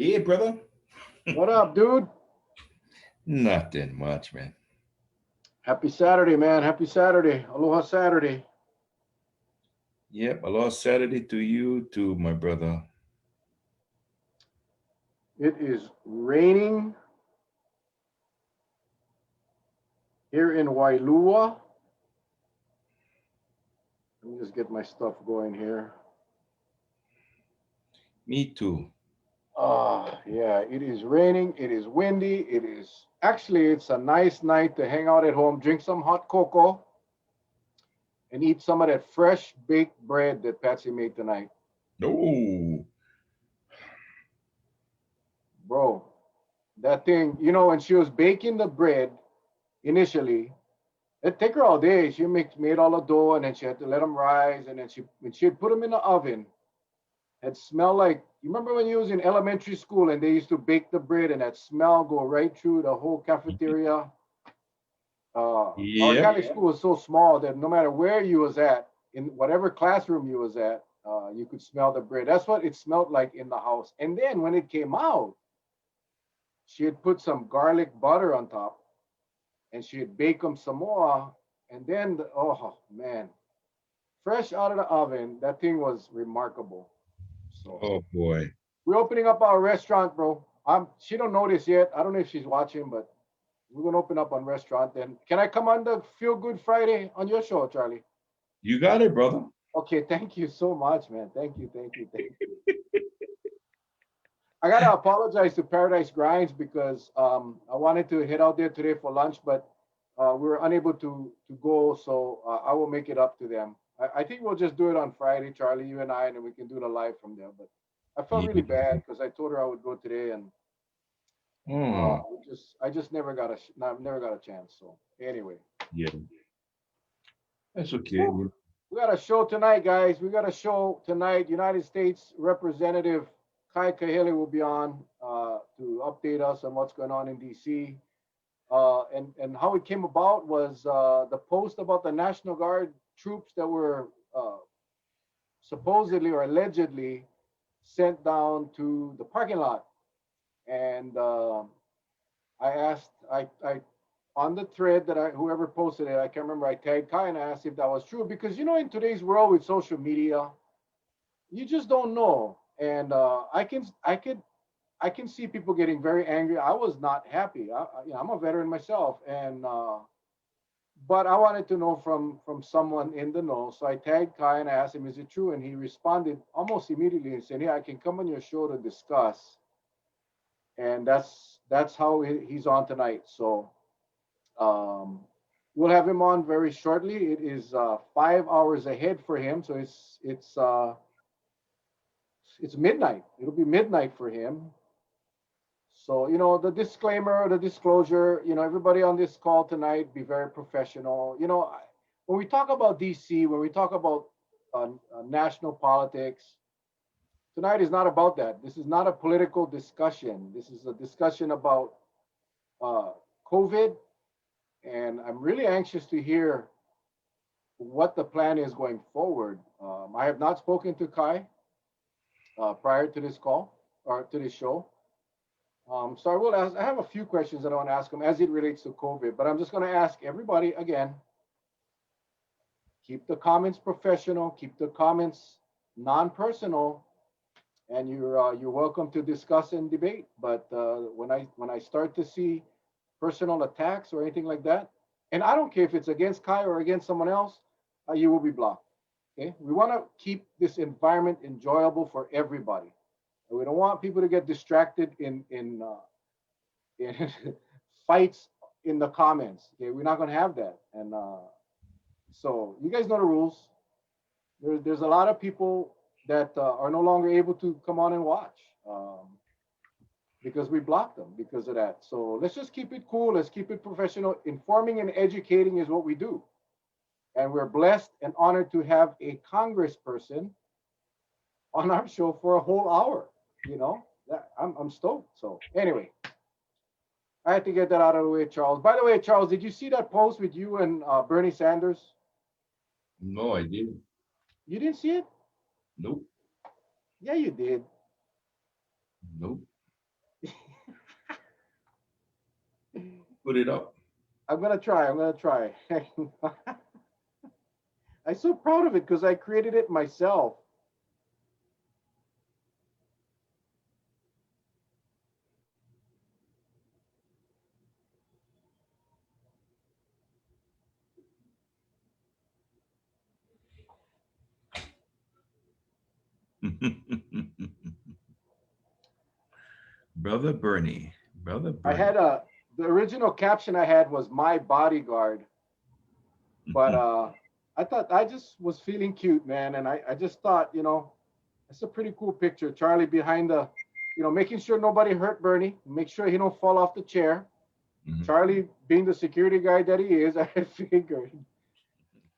Yeah, brother. What up, dude? Nothing much, man. Happy Saturday, man. Happy Saturday. Aloha Saturday. Yep, a lost Saturday to you too, my brother. It is raining here in Wailua. Let me just get my stuff going here. Me too. Yeah, it is raining. It is windy. It's a nice night to hang out at home, drink some hot cocoa, and eat some of that fresh baked bread that Patsy made tonight. No. Bro, that thing, when she was baking the bread initially, it take her all day. She made all the dough, and then she had to let them rise, and then when she'd put them in the oven, it smelled like, you remember when you was in elementary school and they used to bake the bread and that smell go right through the whole cafeteria. Our Yep. Catholic school was so small that no matter where you was at, in whatever classroom you was at, you could smell the bread. That's what it smelled like in the house. And then when it came out, she had put some garlic butter on top, and she had baked them some more. And then, oh man, fresh out of the oven, that thing was remarkable. So Oh boy. we're opening up our restaurant, bro. She don't know this yet. I don't know if she's watching, but we're gonna open up on restaurant. Then can I come on the Feel Good Friday on your show, Charlie? You got it, brother. Okay, thank you so much, man. Thank you. I gotta apologize to Paradise Grinds because I wanted to head out there today for lunch, but we were unable to go. So I will make it up to them. I think we'll just do it on Friday, Charlie, you and I, and then we can do the live from there. But I felt really Yeah. bad because I told her I would go today, and Oh, I just never got a chance. So anyway, yeah. That's okay. whew, we got a show tonight, guys. We got a show tonight. United States Representative Kai Kahele will be on to update us on what's going on in D.C. And how it came about was the post about the National Guard troops that were supposedly or allegedly sent down to the parking lot. And I asked, I on the thread that whoever posted it, I can't remember. I tagged Kai and I asked if that was true because in today's world with social media, you just don't know. And I can see people getting very angry. I was not happy. I'm a veteran myself, and but I wanted to know from someone in the know. So I tagged Kai and I asked him, "Is it true?" And he responded almost immediately and said, "Yeah, I can come on your show to discuss." And that's how he's on tonight. So um, we'll have him on very shortly. It is 5 hours ahead for him, so it's midnight. It'll be midnight for him. So, the disclaimer, the disclosure, everybody on this call tonight, be very professional. When we talk about DC, when we talk about national politics, tonight is not about that. This is not a political discussion. This is a discussion about uh, COVID. And I'm really anxious to hear what the plan is going forward. I have not spoken to Kai prior to this call or to this show. So I have a few questions that I want to ask him as it relates to COVID, but I'm just going to ask everybody again, keep the comments professional, keep the comments non-personal, and you're welcome to discuss and debate. But when I start to see personal attacks or anything like that, and I don't care if it's against Kai or against someone else, you will be blocked. Okay, we want to keep this environment enjoyable for everybody. We don't want people to get distracted in fights in the comments. Okay, we're not going to have that. And so you guys know the rules. There's a lot of people that are no longer able to come on and watch because we blocked them because of that. So let's just keep it cool. Let's keep it professional. Informing and educating is what we do. And we're blessed and honored to have a congressperson on our show for a whole hour. I'm stoked. So anyway, I had to get that out of the way, Charles. By the way, Charles, did you see that post with you and Bernie Sanders? No, I didn't. You didn't see it? Nope. Yeah, you did. Nope. put it up. I'm gonna try. I'm gonna try. I'm so proud of it because I created it myself. Brother Bernie. Brother I had Bernie. the original caption I had was "My bodyguard," but I thought I just was feeling cute, man, and I just thought, it's a pretty cool picture. Charlie behind the, making sure nobody hurt Bernie, make sure he don't fall off the chair. Mhm. Charlie being the security guy that he is, I figured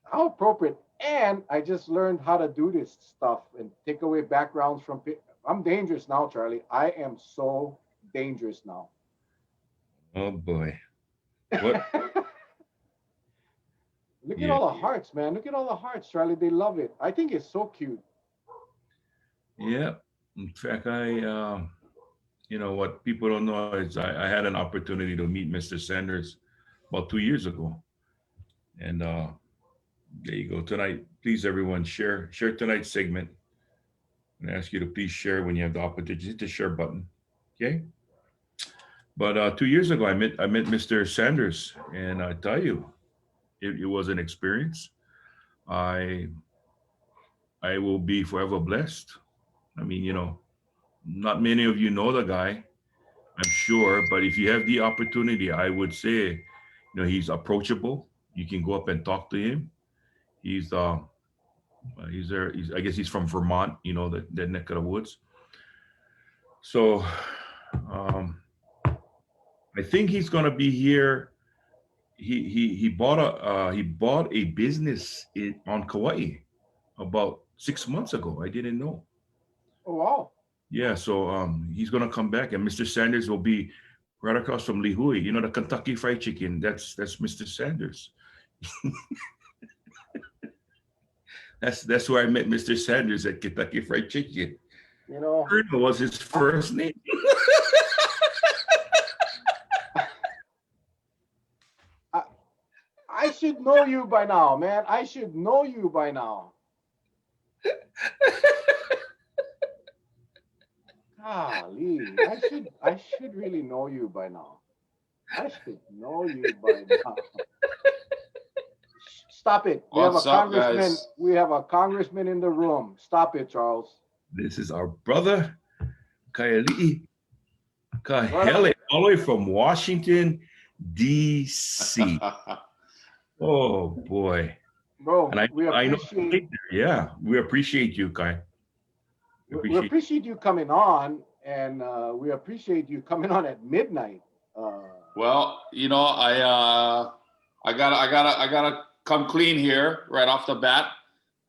how appropriate. And I just learned how to do this stuff and take away backgrounds from. I'm dangerous now, Charlie. I am so dangerous now. Oh boy. What? Look at Yeah. all the hearts, man. Look at all the hearts, Charlie. They love it. I think it's so cute. Yeah. In fact, what people don't know is I had an opportunity to meet Mr. Sanders about 2 years ago. And there you go. Tonight, please everyone share tonight's segment. And I ask you to please share when you have the opportunity. Hit the share button. Okay. But 2 years ago, I met Mr. Sanders, and I tell you, it was an experience. I I will be forever blessed. I mean, not many of you know the guy, I'm sure, but if you have the opportunity, I would say, he's approachable. You can go up and talk to him. He's he's there. I guess he's from Vermont, that neck of the woods. So um, I think he's gonna be here. He bought a business on Kauai about 6 months ago. I didn't know. Oh wow. Yeah, so he's gonna come back, and Mr. Sanders will be right across from Lihui. The Kentucky Fried Chicken. That's Mr. Sanders. That's where I met Mr. Sanders at Kentucky Fried Chicken. You know, Colonel was his I, first name. I I should know you by now, man. I should know you by now. Golly, I should really know you by now. I should know you by now. Stop it. We have a What's up, congressman. guys? We have a congressman in the room. Stop it, Charles. This is our brother Kaili Right on. Kahele, all the way from Washington D.C. Oh boy, and Bro, I we I know you appreciate live there. Yeah, we appreciate you, Kai. We we appreciate. appreciate you coming on, and we appreciate you coming on at midnight. Well, I gotta come clean here right off the bat.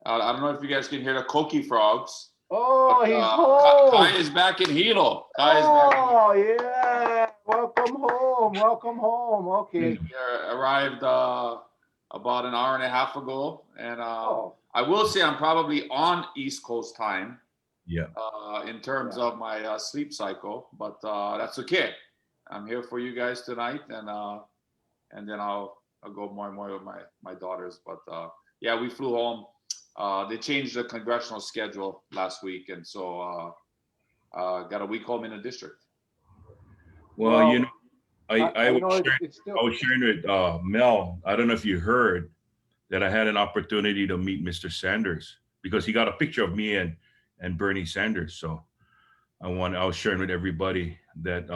I don't know if you guys can hear the Koki frogs, but Oh, he's Kai home. is back in Hilo. Kai is back in Oh, yeah. Welcome home. Welcome home. Okay. here. Arrived about an hour and a half ago, and Oh, I will say I'm probably on East Coast time Yeah. in terms yeah. of my sleep cycle, but that's okay. I'm here for you guys tonight, and then I'll go more and more with my daughters. But yeah, we flew home. They changed the congressional schedule last week, and so got a week home in the district. Well, Well, I I was sharing it's I still. was sharing with Mel. I don't know if you heard that I had an opportunity to meet Mr. Sanders because he got a picture of me and Bernie Sanders. So I was sharing with everybody that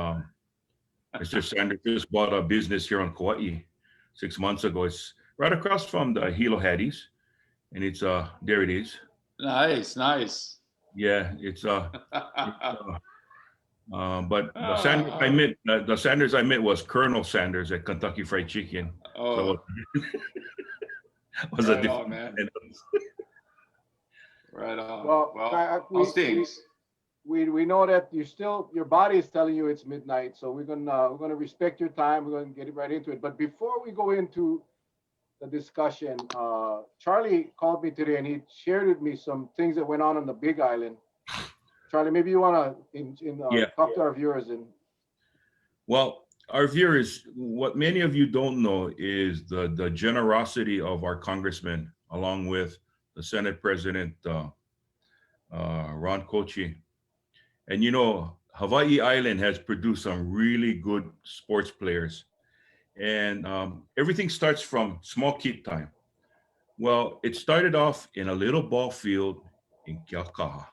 Mr. Sanders just bought a business here on Kauai 6 months ago. It's right across from the Hilo Hatties, and it's there it is. Nice, nice. Yeah, it's but Ah, The Sanders I met was Colonel Sanders at Kentucky Fried Chicken. So oh, it was a right different. on, man. Right on. Well, Well, Kayak, how's we we things? we know that your body is telling you it's midnight, so we're gonna respect your time. We're gonna get right into it. But before we go into the discussion, Charlie called me today and he shared with me some things that went on the Big Island. Charlie, maybe you wanna Yeah. talk to our viewers and. Well, our viewers, what many of you don't know is the generosity of our congressman, along with the Senate President Ron Kochi. And Hawaii Island has produced some really good sports players, and everything starts from small kid time. Well, it started off in a little ball field in Keakaha,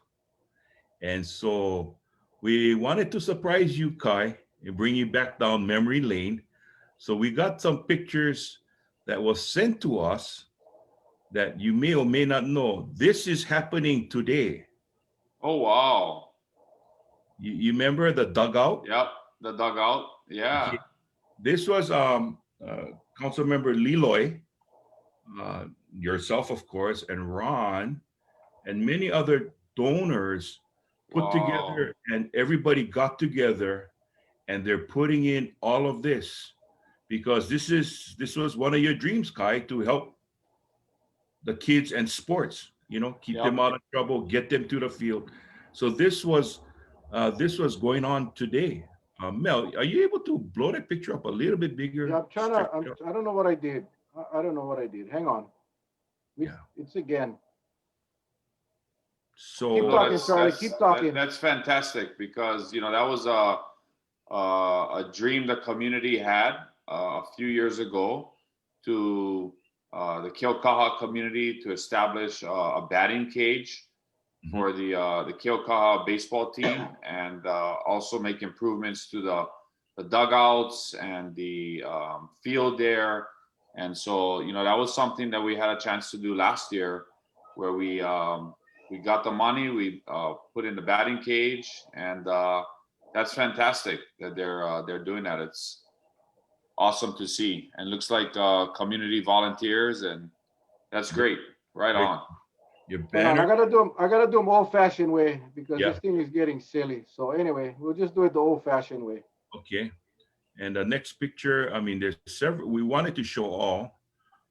and so we wanted to surprise you, Kai, and bring you back down memory lane. So we got some pictures that was sent to us that you may or may not know. This is happening today. Oh wow. You remember the dugout? Yep. The dugout. Yeah. Okay. This was Council Member Leloy, yourself, of course, and Ron, and many other donors put Wow. together, and everybody got together, and they're putting in all of this because this was one of your dreams, Kai, to help the kids and sports. Keep Yep. them out of trouble, get them to the field. So this was going on today. Mel, are you able to blow that picture up a little bit bigger? Yeah, I'm trying to. I don't know what I did. I don't know what I did. Hang on. Yeah. It's again. So Keep talking, Charlie. Keep talking. That's fantastic because that was a dream the community had a few years ago to the Keaukaha community to establish a batting cage for the Keaukaha baseball team and also make improvements to the dugouts and the field there. And so that was something that we had a chance to do last year, where we got the money, we put in the batting cage, and that's fantastic that they're doing that. It's awesome to see, and looks like community volunteers, and that's great. Right on. your Hold on, banner. I gotta do them old-fashioned way because Yeah. this thing is getting silly. So anyway, we'll just do it the old-fashioned way. Okay. And the next picture, I mean, there's several. We wanted to show all.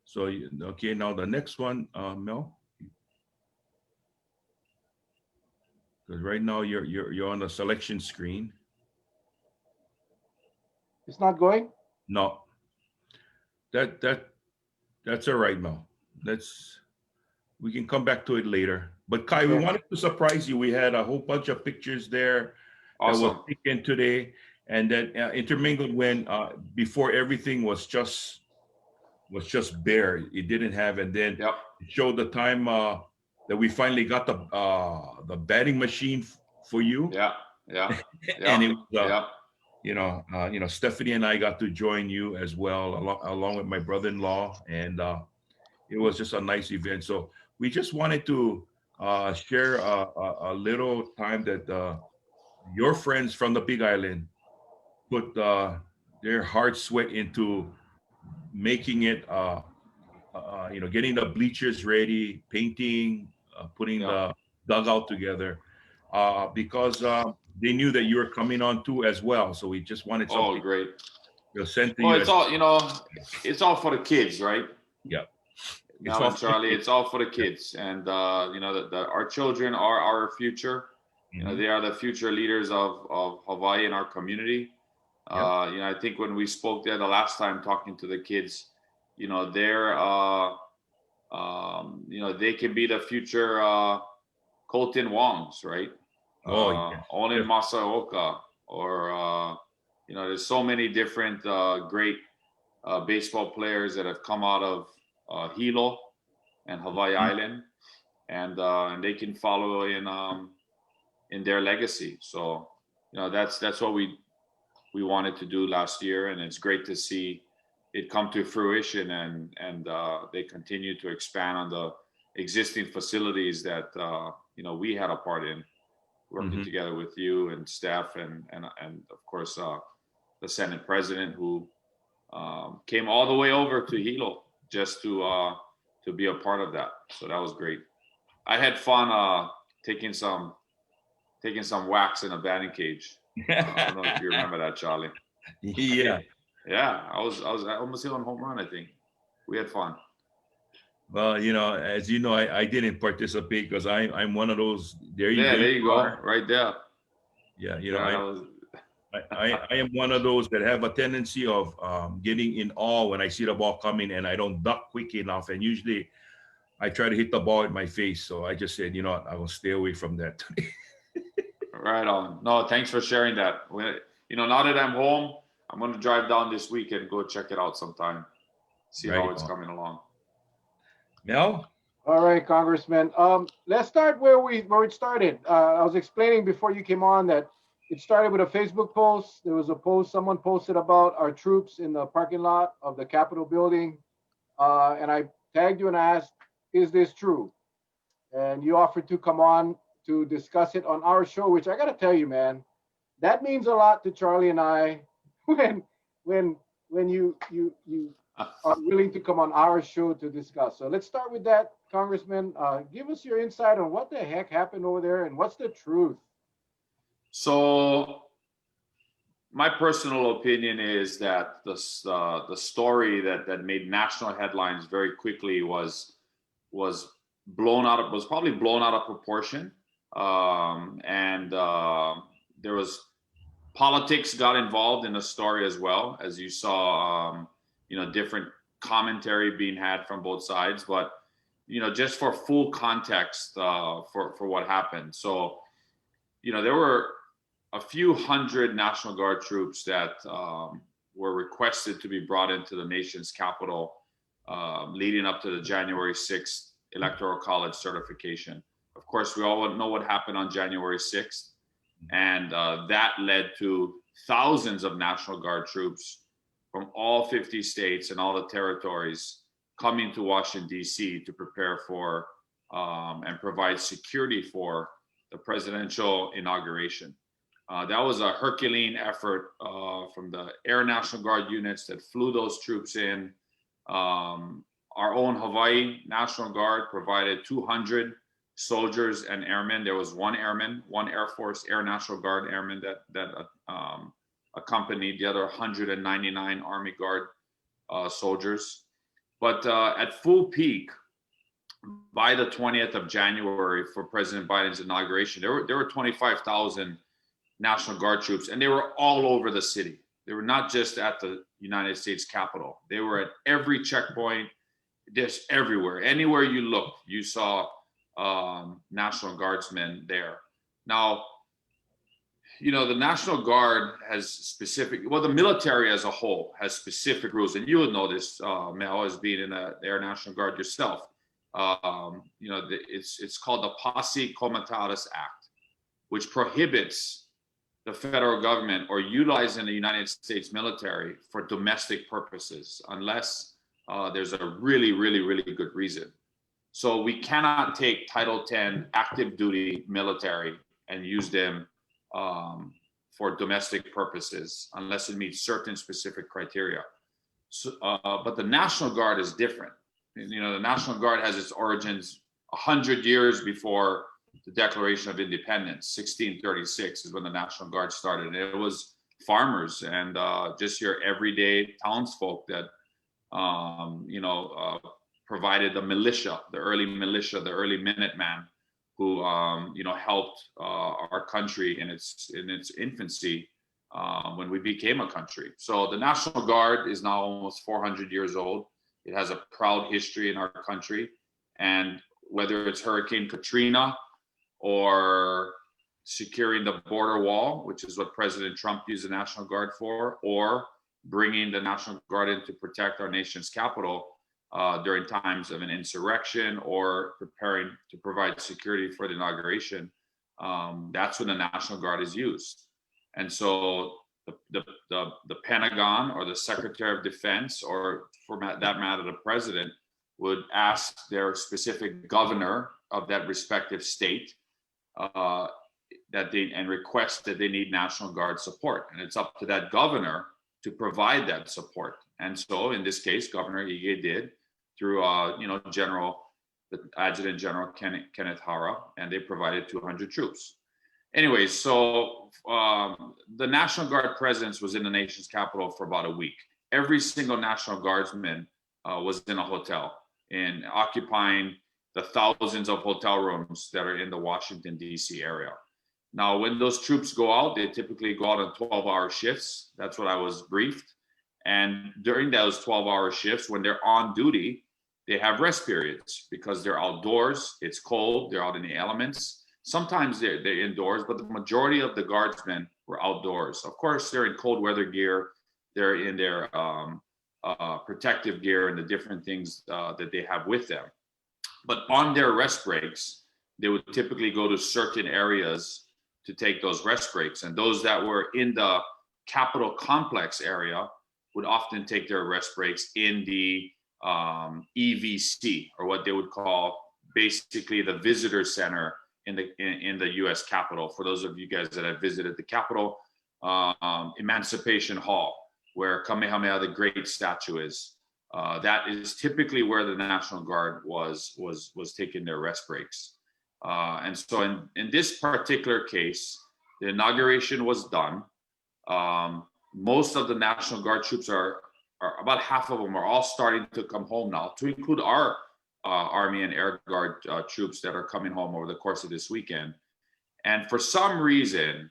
So okay, now the next one, Mel, because right now you're on the selection screen. It's not going. No, that's all right, Mel. We can come back to it later. But Kai, we Okay. wanted to surprise you. We had a whole bunch of pictures there that was Awesome. taken today, and that intermingled when before everything was just bare. It didn't have, and then Yep. it showed the time that we finally got the batting machine for you, Yeah. Yeah. and Yeah. it was Yeah. Stephanie and I got to join you as well, along with my brother-in-law, and it was just a nice event. So we just wanted to share a little time that your friends from the Big Island put their hard sweat into making it, getting the bleachers ready, painting, putting Yeah. the dugout together, because they knew that you were coming on too as well. So we just wanted Oh, something great. sent to Well, you. it's all it's all for the kids, right? Yeah. Now and Charlie, it's all for the kids, and our children are our future. Mhm. They are the future leaders of Hawaii and our community. Yep. I think when we spoke there the last time talking to the kids, they're they can be the future Colton Wongs, right? Oh, yes. Onin Yes. Masaoka, or there's so many different great baseball players that have come out of Hilo and Hawaii Mhm. Island, and they can follow in their legacy. So that's what we wanted to do last year, and it's great to see it come to fruition, and they continue to expand on the existing facilities that we had a part in, working Mhm. together with you and staff, and of course the Senate President, who came all the way over to Hilo just to be a part of that. So that was great. I had fun taking some wax in a batting cage. I don't know if you remember that, Charlie. Yeah. Yeah, I almost hit on home run, I think. We had fun. Well, as you know, I didn't participate because I'm one of those. There you Yeah, go. there you go. are. Right there. Yeah, Yeah, that was I am one of those that have a tendency of getting in awe when I see the ball coming and I don't duck quick enough. And usually I try to hit the ball in my face. So I just said, you know what, I will stay away from that today. Right on. No, thanks for sharing that. Now that I'm home, I'm going to drive down this weekend and go check it out sometime. See Right how it's on. coming along. Mel? All right, Congressman. Let's start where it started. I was explaining before you came on that it started with a Facebook post. There was a post someone posted about our troops in the parking lot of the Capitol building, and I tagged you and asked, "Is this true?" And you offered to come on to discuss it on our show, which I got to tell you, man, that means a lot to Charlie and I when you are willing to come on our show to discuss. So let's start with that, Congressman. Give us your insight on what the heck happened over there and what's the truth. So my personal opinion is that the story that made national headlines very quickly was probably blown out of proportion, and there was politics got involved in the story as well, as you saw. Different commentary being had from both sides, but just for full context for what happened. So there were a few hundred National Guard troops that were requested to be brought into the nation's capital leading up to the January 6th Electoral College certification. Of course, we all know what happened on January 6th, and that led to thousands of National Guard troops from all 50 states and all the territories coming to Washington, D.C. to prepare for and provide security for the presidential inauguration. That was a Herculean effort from the Air National Guard units that flew those troops in. Our own Hawaii National Guard provided 200 soldiers and airmen. There was one Air Force Air National Guard airman that accompanied the other 199 Army Guard soldiers. But at full peak, by the 20th of January for President Biden's inauguration, there were 25,000 National Guard troops, and they were all over the city. They were not just at the United States Capitol. They were at every checkpoint, just everywhere. Anywhere you looked, you saw National Guardsmen there. Now, the National Guard has the military as a whole has specific rules, and you would know this, Mel, as being in the Air National Guard yourself. It's called the Posse Comitatus Act, which prohibits the federal government or utilizing the United States military for domestic purposes unless there's a really, really, really good reason. So we cannot take Title 10 active duty military and use them for domestic purposes unless it meets certain specific criteria. So, but the National Guard is different. The National Guard has its origins 100 years before the Declaration of Independence. 1636 is when the National Guard started. And it was farmers and just your everyday townsfolk that provided the militia, the early Minuteman, who helped our country in its infancy when we became a country. So the National Guard is now almost 400 years old. It has a proud history in our country, and whether it's Hurricane Katrina or securing the border wall, which is what President Trump used the National Guard for, or bringing the National Guard in to protect our nation's capital during times of an insurrection or preparing to provide security for the inauguration, that's when the National Guard is used. And so the Pentagon or the Secretary of Defense, or for that matter, the president, would ask their specific governor of that respective state and request that they need National Guard support. And it's up to that governor to provide that support. And so in this case, Governor Ige did through the Adjutant General Kenneth Hara, and they provided 200 troops. Anyways, so the National Guard presence was in the nation's capital for about a week. Every single National Guardsman was in a hotel and occupying the thousands of hotel rooms that are in the Washington, D.C. area. Now, when those troops go out, they typically go out on 12-hour shifts. That's what I was briefed. And during those 12-hour shifts, when they're on duty, they have rest periods because they're outdoors. It's cold. They're out in the elements. Sometimes they're indoors, but the majority of the guardsmen were outdoors. Of course, they're in cold weather gear. They're in their protective gear and the different things that they have with them. But on their rest breaks, they would typically go to certain areas to take those rest breaks. And those that were in the Capitol complex area would often take their rest breaks in the EVC, or what they would call basically the visitor center in the U.S. Capitol. For those of you guys that have visited the Capitol, Emancipation Hall, where Kamehameha the Great statue is, that is typically where the National Guard was taking their rest breaks. And so in this particular case, the inauguration was done. Most of the National Guard troops are about half of them are all starting to come home now, to include our Army and Air Guard troops that are coming home over the course of this weekend. And for some reason,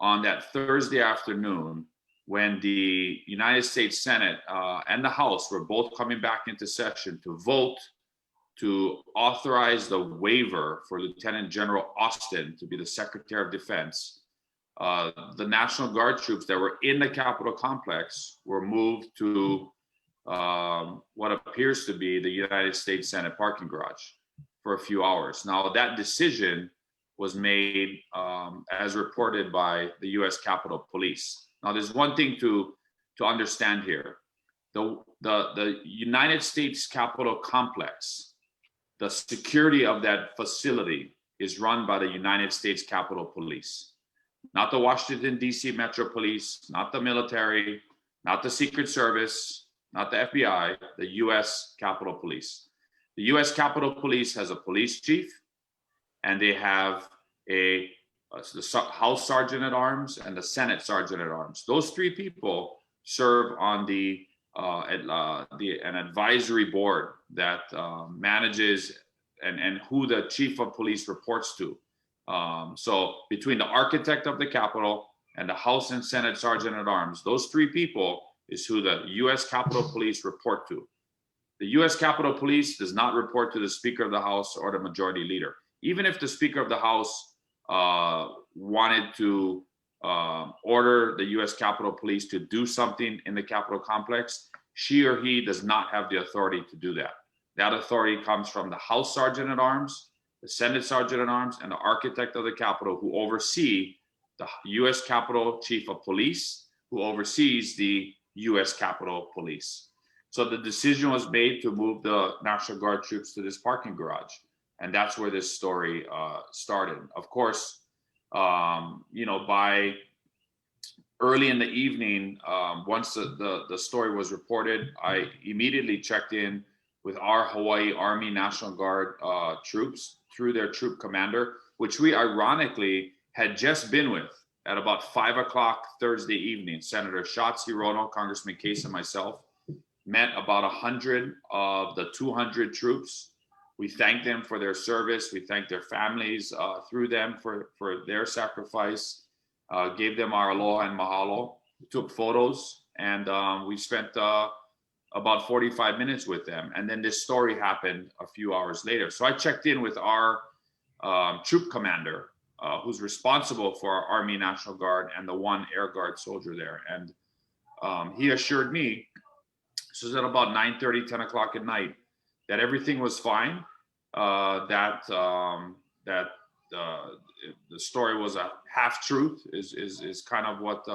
on that Thursday afternoon, when the United States Senate and the House were both coming back into session to vote to authorize the waiver for Lieutenant General Austin to be the Secretary of Defense, the National Guard troops that were in the Capitol complex were moved to what appears to be the United States Senate parking garage for a few hours. Now, that decision was made as reported by the U.S. Capitol Police. Now, there's one thing to understand here. The United States Capitol complex, the security of that facility is run by the United States Capitol Police, not the Washington D.C. Metro Police, not the military, not the Secret Service, not the FBI, the U.S. Capitol Police. The U.S. Capitol Police has a police chief, and they have the House Sergeant at Arms and the Senate Sergeant at Arms. Those three people serve on an advisory board that manages and who the chief of police reports to. So between the architect of the Capitol and the House and Senate Sergeant at Arms, those three people is who the U.S. Capitol Police report to. The U.S. Capitol Police does not report to the Speaker of the House or the Majority Leader. Even if the Speaker of the House wanted to order the U.S. Capitol Police to do something in the Capitol complex, she or he does not have the authority to do that. That authority comes from the House Sergeant at Arms, the Senate Sergeant at Arms, and the architect of the Capitol, who oversee the U.S. Capitol Chief of Police, who oversees the U.S. Capitol Police. So the decision was made to move the National Guard troops to this parking garage. And that's where this story started. Of course, by early in the evening, once the story was reported, I immediately checked in with our Hawaii Army National Guard troops through their troop commander, which we ironically had just been with at about 5 o'clock Thursday evening. Senator Schatz Hirono, Congressman Case, and myself met about 100 of the 200 troops. We thanked them for their service. We thanked their families through them for their sacrifice, gave them our aloha and mahalo, took photos, and we spent about 45 minutes with them. And then this story happened a few hours later. So I checked in with our troop commander, who's responsible for our Army National Guard and the one Air Guard soldier there. And he assured me, this was at about 9:30, 10 o'clock at night, that everything was fine, that the story was a half truth is kind of what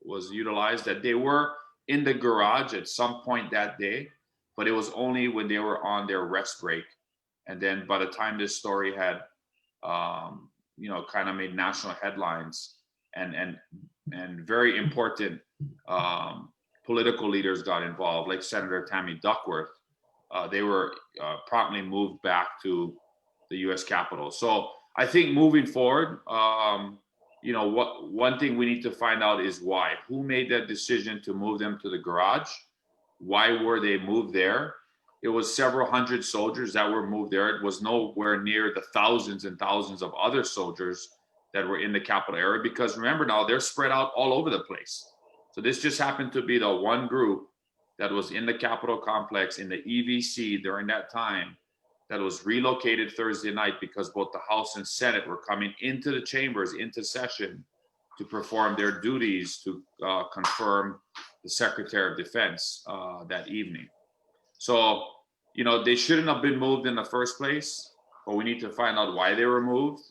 was utilized, that they were in the garage at some point that day, but it was only when they were on their rest break. And then by the time this story had, kind of made national headlines and very important political leaders got involved, like Senator Tammy Duckworth, they were promptly moved back to the U.S. Capitol. So I think moving forward, one thing we need to find out is why. Who made that decision to move them to the garage? Why were they moved there? It was several hundred soldiers that were moved there. It was nowhere near the thousands and thousands of other soldiers that were in the Capitol area, because remember now they're spread out all over the place. So this just happened to be the one group that was in the Capitol complex in the EVC during that time that was relocated Thursday night because both the House and Senate were coming into the chambers, into session, to perform their duties to confirm the Secretary of Defense that evening. So, you know, they shouldn't have been moved in the first place, but we need to find out why they were moved.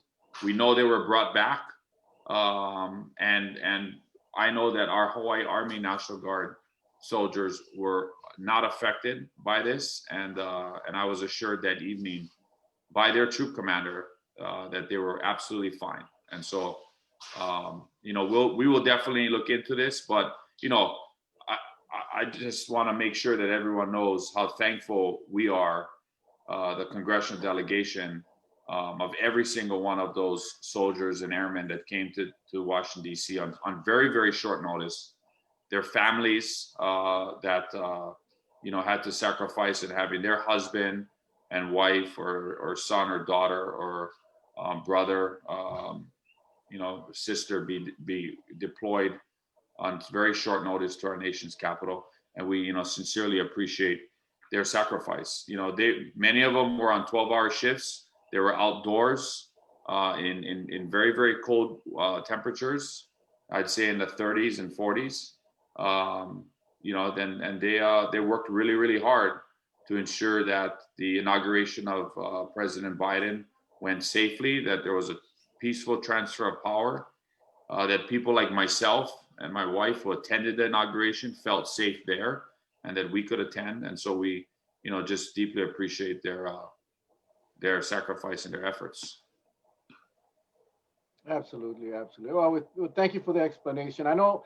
We know they were brought back. And I know that our Hawaii Army National Guard soldiers were not affected by this. And I was assured that evening by their troop commander that they were absolutely fine. And so, you know, we will definitely look into this, but, you know, I just want to make sure that everyone knows how thankful we are, the congressional delegation, of every single one of those soldiers and airmen that came to Washington, D.C. on very, very short notice. Their families that, you know, had to sacrifice in having their husband and wife or son or daughter or brother, you know, sister be deployed on very short notice to our nation's capital. And we, you know, sincerely appreciate their sacrifice. You know, many of them were on 12-hour shifts. They were outdoors in very, very cold temperatures. I'd say in the 30s and 40s. You know, and they worked really, really hard to ensure that the inauguration of President Biden went safely, that there was a peaceful transfer of power, that people like myself and my wife who attended the inauguration felt safe there, and that we could attend. And so we, you know, just deeply appreciate their sacrifice and their efforts. Absolutely, absolutely. Well, thank you for the explanation. I know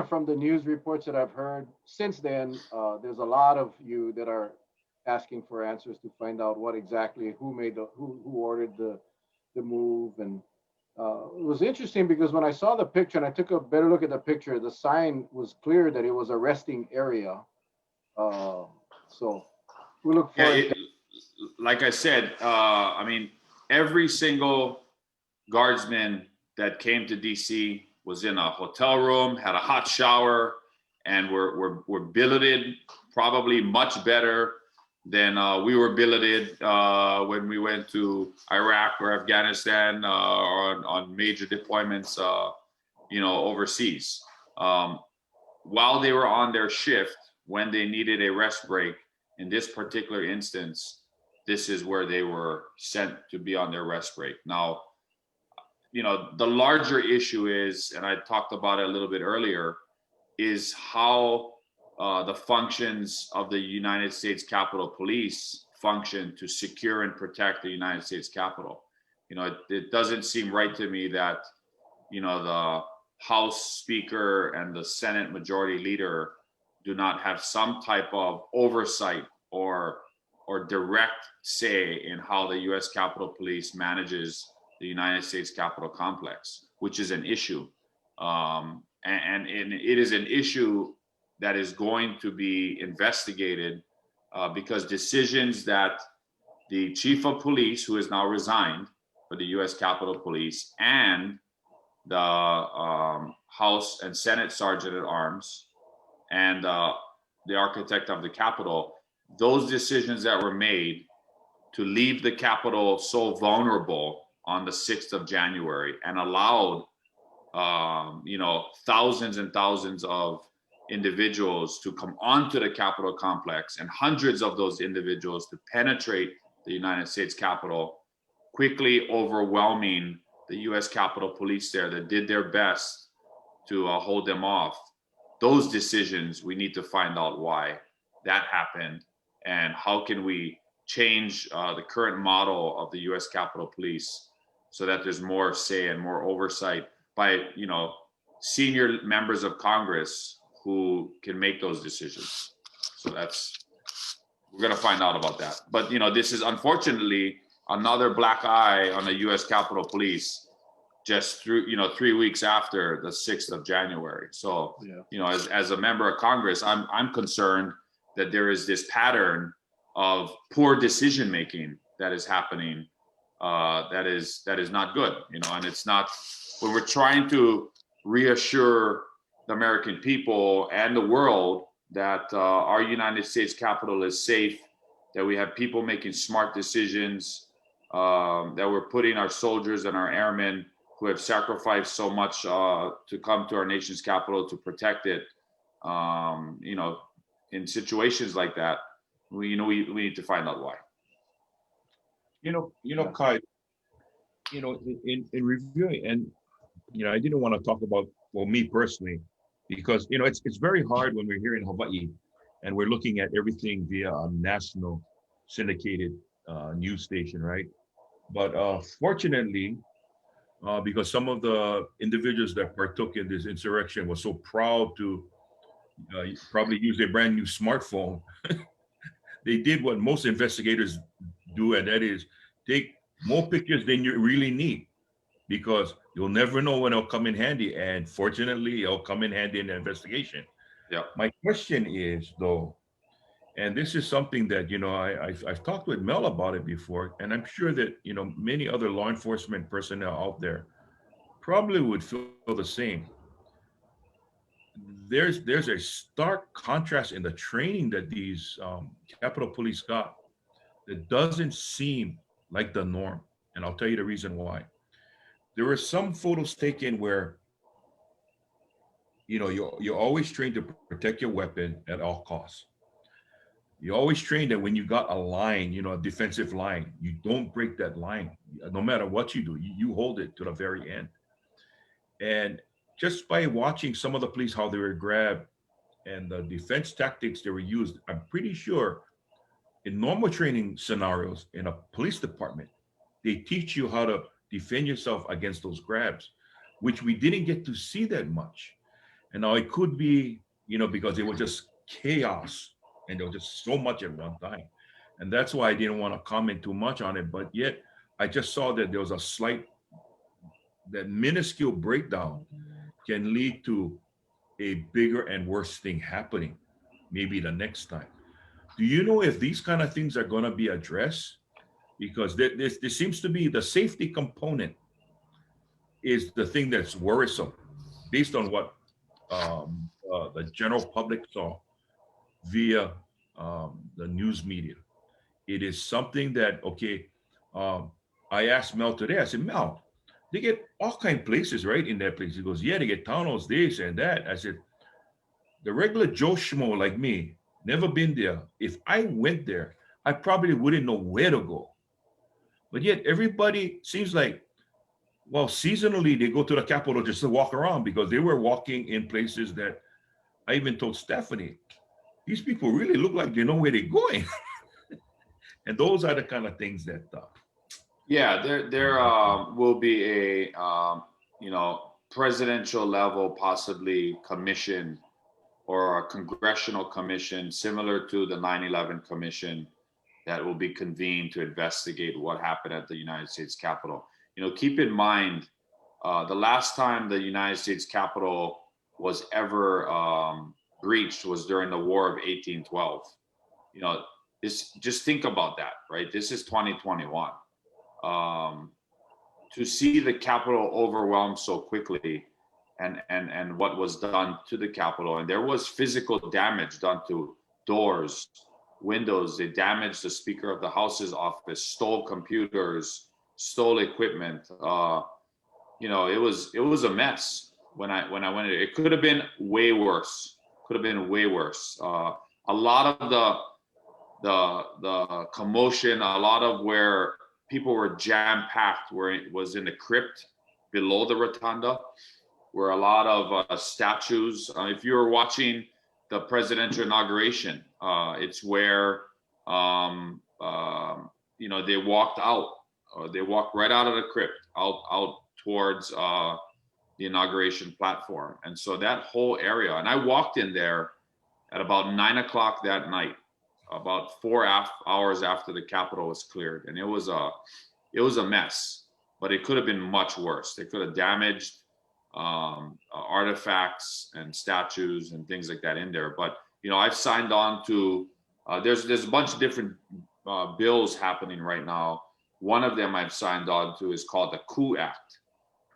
from the news reports that I've heard since then, there's a lot of you that are asking for answers to find out what exactly who ordered the move. And it was interesting because when I saw the picture and I took a better look at the picture, the sign was clear that it was a resting area. So we look forward. Like I said, I mean, every single guardsman that came to DC was in a hotel room, had a hot shower, and were billeted probably much better than we were billeted when we went to Iraq or Afghanistan or on major deployments, you know, overseas. While they were on their shift, when they needed a rest break, in this particular instance, this is where they were sent to be on their rest break. Now, you know, the larger issue is, and I talked about it a little bit earlier, is how the functions of the United States Capitol Police function to secure and protect the United States Capitol. You know, it doesn't seem right to me that, you know, the House Speaker and the Senate Majority Leader do not have some type of oversight or direct say in how the U.S. Capitol Police manages the United States Capitol complex, which is an issue. And it is an issue that is going to be investigated because decisions that the chief of police, who is now resigned for the U.S. Capitol Police, and the House and Senate Sergeant at Arms and the architect of the Capitol, those decisions that were made to leave the Capitol so vulnerable on the 6th of January and allowed, you know, thousands and thousands of individuals to come onto the Capitol complex and hundreds of those individuals to penetrate the United States Capitol, quickly overwhelming the U.S. Capitol Police there that did their best to hold them off. Those decisions, we need to find out why that happened and how can we change the current model of the U.S. Capitol Police so that there's more say and more oversight by, you know, senior members of Congress who can make those decisions. So we're going to find out about that. But, you know, this is unfortunately another black eye on the U.S. Capitol Police just 3 weeks after the 6th of January. So, yeah. You know, as a member of Congress, I'm concerned that there is this pattern of poor decision making that is happening that is not good, you know. And it's not, when we're trying to reassure the American people and the world that our United States Capitol is safe, that we have people making smart decisions, that we're putting our soldiers and our airmen who have sacrificed so much to come to our nation's capital to protect it. You know, in situations like that, we need to find out why. Kai, in reviewing, and I didn't want to talk about, well, me personally, because it's very hard when we're here in Hawaii and we're looking at everything via a national syndicated news station, right? But fortunately, because some of the individuals that partook in this insurrection were so proud to probably use their brand new smartphone, they did what most investigators do, and that is take more pictures than you really need, because you'll never know when it'll come in handy. And fortunately, it'll come in handy in the investigation. Yeah. My question is, though, and this is something that I've talked with Mel about it before, and I'm sure that many other law enforcement personnel out there probably would feel the same. There's a stark contrast in the training that these Capitol Police got that doesn't seem like the norm, and I'll tell you the reason why. There were some photos taken where you're always trained to protect your weapon at all costs. You're always trained that when you got a line, a defensive line, you don't break that line. No matter what you do, you hold it to the very end. And just by watching some of the police, how they were grabbed and the defense tactics they were used, I'm pretty sure in normal training scenarios in a police department, they teach you how to defend yourself against those grabs, which we didn't get to see that much. And now it could be, because it was just chaos and there was just so much at one time. And that's why I didn't want to comment too much on it. But yet I just saw that there was that minuscule breakdown can lead to a bigger and worse thing happening, maybe the next time. Do you know if these kind of things are going to be addressed? Because there seems to be the safety component is the thing that's worrisome based on what the general public saw via the news media. It is something that, okay, I asked Mel today, I said, Mel, they get all kind of places, right, in that place. He goes, yeah, they get tunnels, this and that. I said, the regular Joe Schmo like me, never been there. If I went there, I probably wouldn't know where to go. But yet everybody seems like, well, seasonally they go to the Capitol just to walk around, because they were walking in places that I even told Stephanie, these people really look like they know where they're going. And those are the kind of things that. Yeah, there will be a presidential level, possibly commission or a congressional commission similar to the 9/11 commission that will be convened to investigate what happened at the United States Capitol. Keep in mind, the last time the United States Capitol was ever breached was during the War of 1812. Just think about that, right? This is 2021. To see the Capitol overwhelmed so quickly, and what was done to the Capitol, and there was physical damage done to doors, windows. They damaged the Speaker of the House's office, stole computers, stole equipment. It was a mess when I went in. It could have been way worse. Could have been way worse. A lot of the commotion, a lot of where people were jam-packed, where it was in the crypt below the rotunda, where a lot of statues. If you were watching the presidential inauguration, it's where they walked out. They walked right out of the crypt, out towards the inauguration platform, and so that whole area. And I walked in there at about 9 o'clock that night, about 4 hours after the Capitol was cleared, and it was a mess. But it could have been much worse. They could have damaged artifacts and statues and things like that in there. But I've signed on to. There's a bunch of different bills happening right now One of them I've signed on to is called the Coup Act,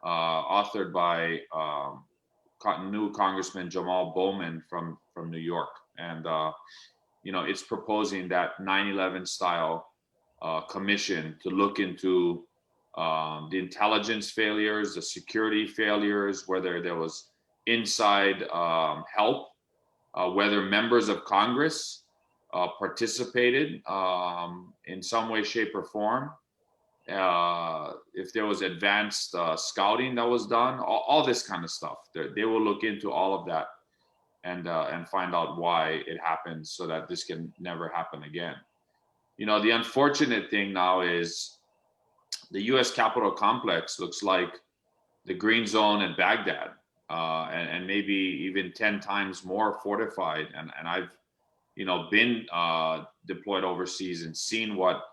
authored by new Congressman Jamal Bowman from New York, and it's proposing that 9/11 style commission to look into the intelligence failures, the security failures, whether there was inside help, whether members of Congress participated in some way, shape, or form, if there was advanced scouting that was done, all this kind of stuff. They will look into all of that and find out why it happened so that this can never happen again. The unfortunate thing now is the U.S. Capitol complex looks like the Green Zone in Baghdad, and maybe even 10 times more fortified. And I've, been deployed overseas and seen what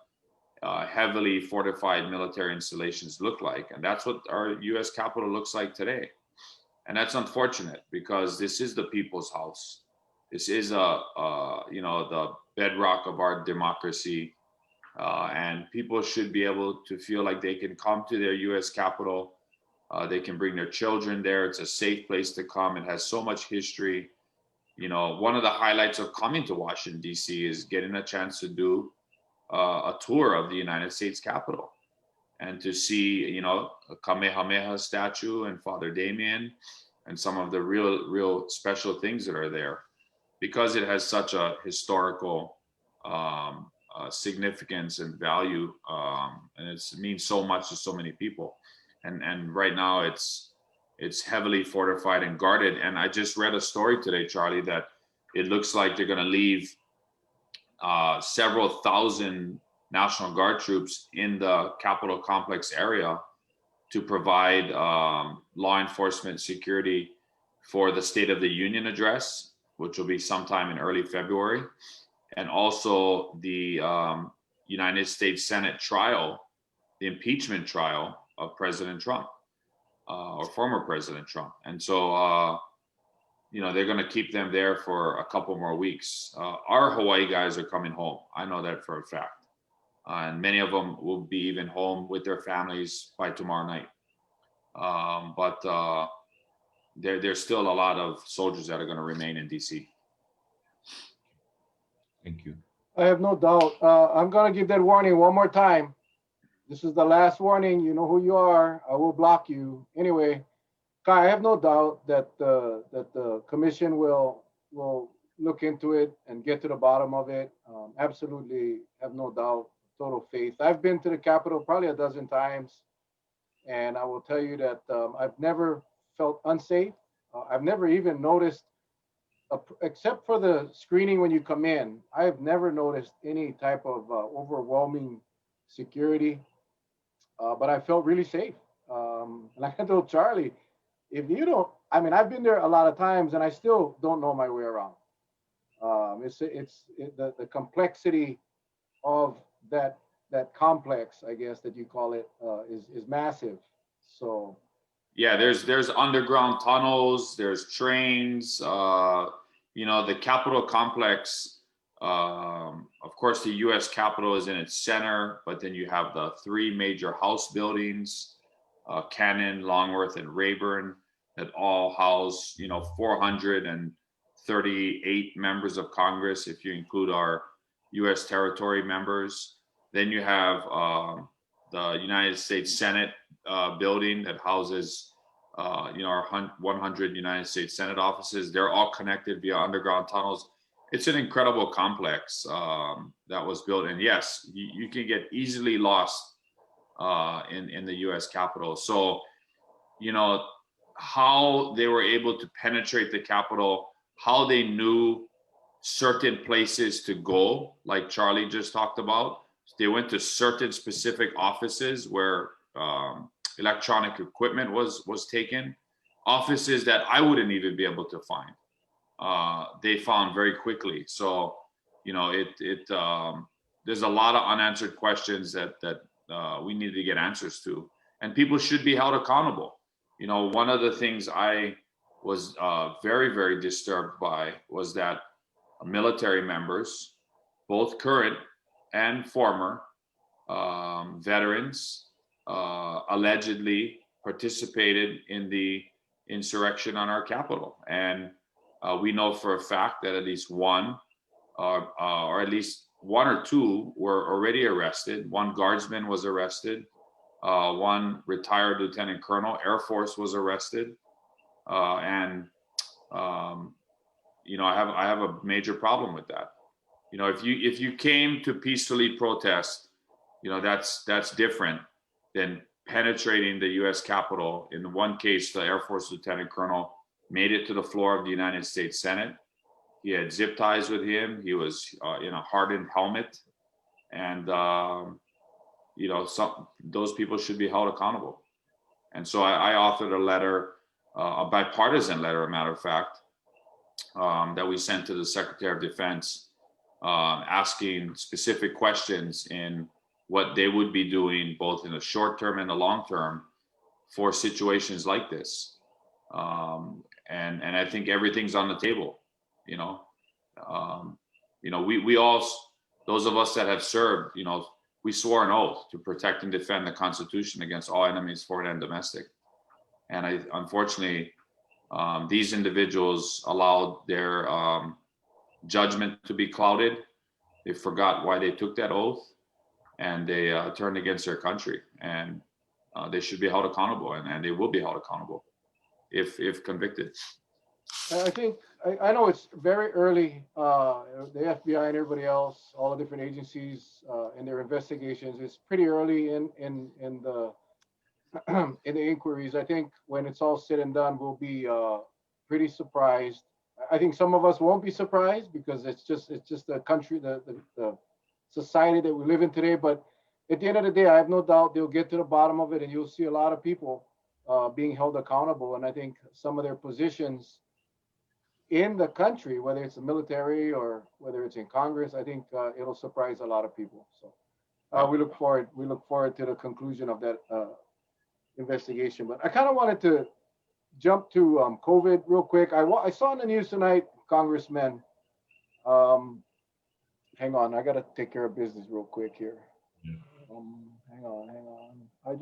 heavily fortified military installations look like. And that's what our U.S. Capitol looks like today. And that's unfortunate because this is the people's house. This is the bedrock of our democracy. And people should be able to feel like they can come to their U.S. Capitol. They can bring their children there. It's a safe place to come. It has so much history. One of the highlights of coming to Washington, D.C. is getting a chance to do a tour of the United States Capitol and to see, a Kamehameha statue and Father Damien and some of the real special things that are there, because it has such a historical significance and value, and it means so much to so many people. And right now it's heavily fortified and guarded. And I just read a story today, Charlie, that it looks like they're going to leave several thousand National Guard troops in the Capitol complex area to provide law enforcement security for the State of the Union address, which will be sometime in early February, and also the United States Senate trial, the impeachment trial of President Trump, or former President Trump. And so, they're going to keep them there for a couple more weeks. Our Hawaii guys are coming home. I know that for a fact. And many of them will be even home with their families by tomorrow night. But there's still a lot of soldiers that are going to remain in DC. Thank you. I have no doubt. I'm going to give that warning one more time. This is the last warning. You know who you are. I will block you. Anyway, Kai, I have no doubt that the commission will look into it and get to the bottom of it. Absolutely have no doubt, total faith. I've been to the Capitol probably a dozen times, and I will tell you that I've never felt unsafe. I've never even noticed, except for the screening when you come in, I've never noticed any type of overwhelming security, but I felt really safe. And I told Charlie, if you don't, I've been there a lot of times and I still don't know my way around. The complexity of that complex, I guess that you call it, is massive. So yeah, there's underground tunnels, there's trains. The Capitol complex. Of course, the U.S. Capitol is in its center, but then you have the three major House buildings, Cannon, Longworth, and Rayburn, that all house 438 members of Congress, if you include our U.S. territory members. Then you have the United States Senate building that houses our 100 United States Senate offices. They're all connected via underground tunnels. It's an incredible complex that was built. And yes, you can get easily lost in the U.S. Capitol. So, how they were able to penetrate the Capitol, how they knew certain places to go, like Charlie just talked about. They went to certain specific offices where electronic equipment was taken, offices that I wouldn't even be able to find. They found very quickly. So, there's a lot of unanswered questions that we need to get answers to, and people should be held accountable. One of the things I was very, very disturbed by was that military members, both current and former, veterans allegedly participated in the insurrection on our capital. And we know for a fact that at least one, or at least one or two were already arrested. One guardsman was arrested. One retired lieutenant colonel, Air Force, was arrested. And I have a major problem with that. If you came to peacefully protest, that's different than penetrating the U.S. Capitol. In one case, the Air Force lieutenant colonel made it to the floor of the United States Senate. He had zip ties with him. He was in a hardened helmet, and those people should be held accountable. And so I authored a letter, a bipartisan letter, a matter of fact, that we sent to the Secretary of Defense, asking specific questions in what they would be doing, both in the short term and the long term, for situations like this. And I think everything's on the table. We all, those of us that have served, we swore an oath to protect and defend the Constitution against all enemies, foreign and domestic. And unfortunately, these individuals allowed their judgment to be clouded. They forgot why they took that oath, and they turned against their country. And they should be held accountable, and they will be held accountable if convicted. I think I know it's very early. The FBI and everybody else, all the different agencies in their investigations, it's pretty early in the in the inquiries. I think when it's all said and done, we'll be pretty surprised. I think some of us won't be surprised because it's just the country, the society that we live in today. But at the end of the day, I have no doubt they'll get to the bottom of it, and you'll see a lot of people being held accountable. And I think some of their positions in the country, whether it's the military or whether it's in Congress, I think it'll surprise a lot of people. So we look forward to the conclusion of that investigation. But I kind of wanted to jump to COVID real quick. I saw in the news tonight, Congressman. Hang on, I gotta take care of business real quick here. Hang on. I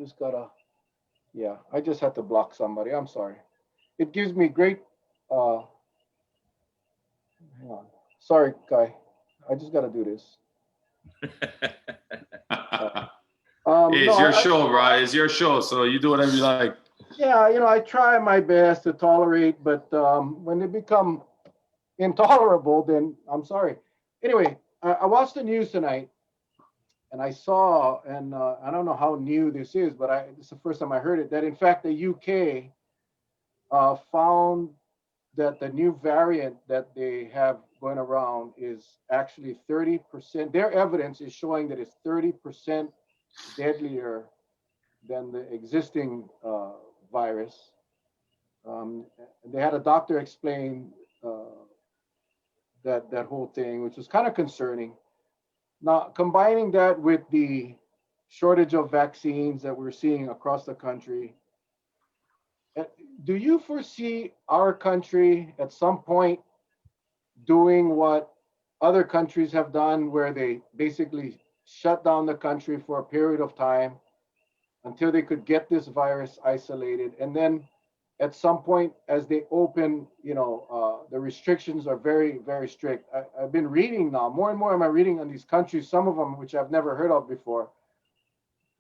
just had to block somebody. I'm sorry. It gives me great. Hang on. Sorry, Kai. I just gotta do this. It's your show, right? It's your show, so you do whatever you like. Yeah, I try my best to tolerate, but when they become intolerable, then I'm sorry. Anyway, I watched the news tonight, and I saw, and I don't know how new this is, but it's the first time I heard it, that in fact the UK found that the new variant that they have going around is actually 30%. Their evidence is showing that it's 30% deadlier than the existing virus. They had a doctor explain that whole thing, which was kind of concerning. Now, combining that with the shortage of vaccines that we're seeing across the country, do you foresee our country at some point doing what other countries have done, where they basically shut down the country for a period of time until they could get this virus isolated, and then at some point, as they open, the restrictions are very, very strict. I've been reading now, more and more am I reading on these countries, some of them which I've never heard of before.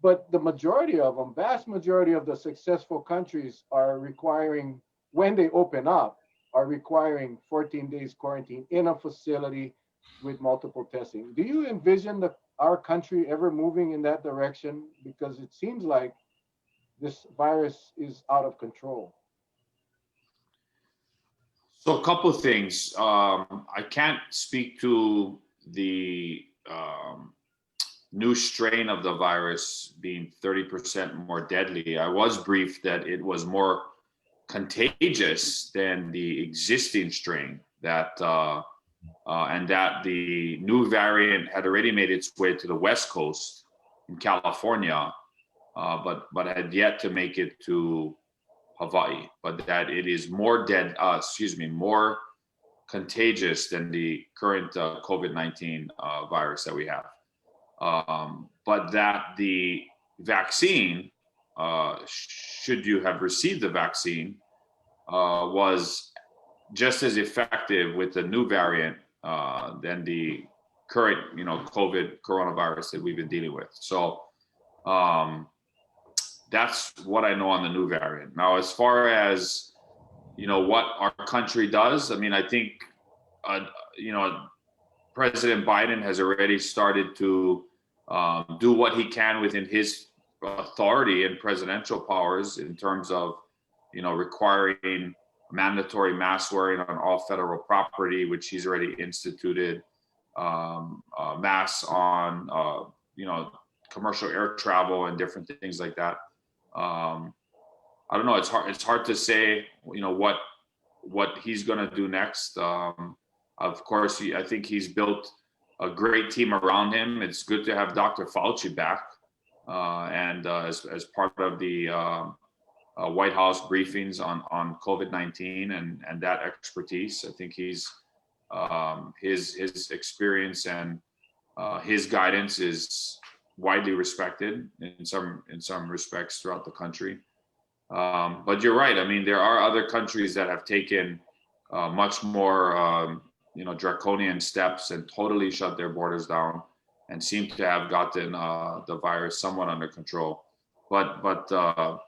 But the majority of them, vast majority of the successful countries are requiring, when they open up, are requiring 14 days quarantine in a facility with multiple testing. Do you envision our country ever moving in that direction? Because it seems like this virus is out of control. So a couple of things. I can't speak to the new strain of the virus being 30% more deadly. I was briefed that it was more contagious than the existing strain, and that the new variant had already made its way to the West Coast in California, but had yet to make it to Hawaii, but that it is more contagious than the current COVID-19 virus that we have. but that the vaccine, should you have received the vaccine, was just as effective with the new variant than the current, COVID coronavirus that we've been dealing with. So that's what I know on the new variant. Now, as far as, what our country does, I mean, I think, President Biden has already started to do what he can within his authority and presidential powers in terms of, requiring mandatory mask wearing on all federal property, which he's already instituted, masks on, commercial air travel and different things like that. I don't know. It's hard to say, what he's going to do next. Of course, I think he's built a great team around him. It's good to have Dr. Fauci back, and as part of the White House briefings on COVID-19 and that expertise. I think he's his experience and his guidance is widely respected in some respects throughout the country. But you're right. I mean, there are other countries that have taken much more, draconian steps and totally shut their borders down and seem to have gotten the virus somewhat under control. But I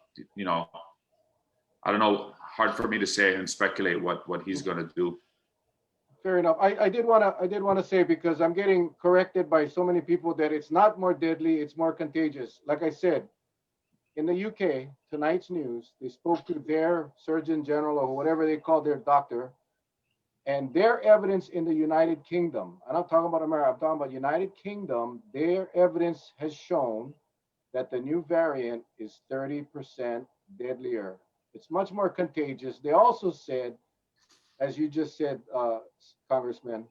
don't know. Hard for me to say and speculate what he's going to do. Fair enough. I did want to say, because I'm getting corrected by so many people, that it's not more deadly, it's more contagious. Like I said, in the UK, tonight's news, they spoke to their Surgeon General or whatever they call their doctor, and their evidence in the United Kingdom, I'm not talking about America, I'm talking about United Kingdom, their evidence has shown that the new variant is 30% deadlier. It's much more contagious. They also said, as you just said, Congressman,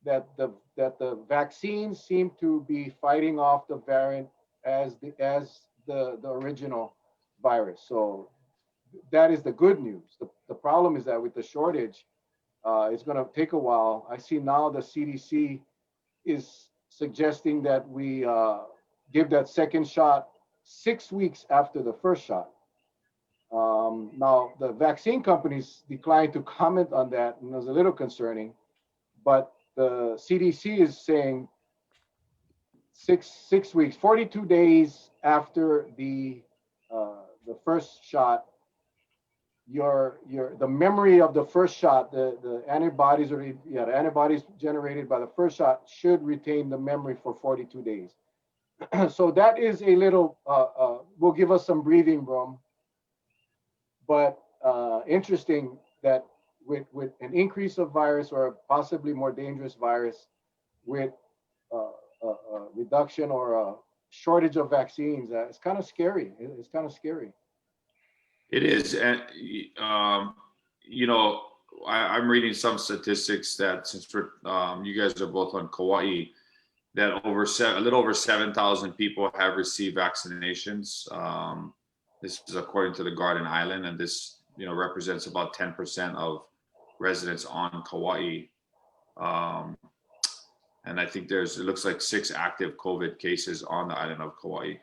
that the vaccines seem to be fighting off the variant as the original virus. So that is the good news. The problem is that with the shortage, it's going to take a while. I see now the CDC is suggesting that we give that second shot 6 weeks after the first shot. Now, the vaccine companies declined to comment on that, and it was a little concerning. But the CDC is saying six weeks, 42 days after the first shot, the memory of the first shot, the antibodies the antibodies generated by the first shot should retain the memory for 42 days. So that is a little will give us some breathing room. But interesting that with an increase of virus or possibly more dangerous virus, with a reduction or a shortage of vaccines, it's kind of scary. It's kind of scary. It is, and I'm reading some statistics that since you guys are both on Kauai, that a little over 7,000 people have received vaccinations. This is according to the Garden Island, and this represents about 10% of residents on Kauai. And I think it looks like 6 active COVID cases on the island of Kauai.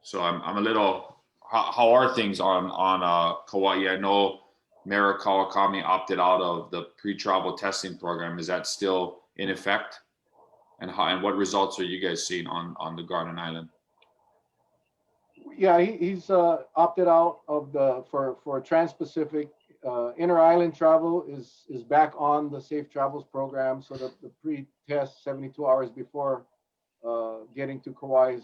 So I'm a little. How are things on Kauai? I know Mayor Kawakami opted out of the pre-travel testing program. Is that still in effect? And what results are you guys seeing on the Garden Island? Yeah, he's opted out of for Trans-Pacific. Inter-island travel is back on the Safe Travels program, so that the pre-test 72 hours before getting to Kauai,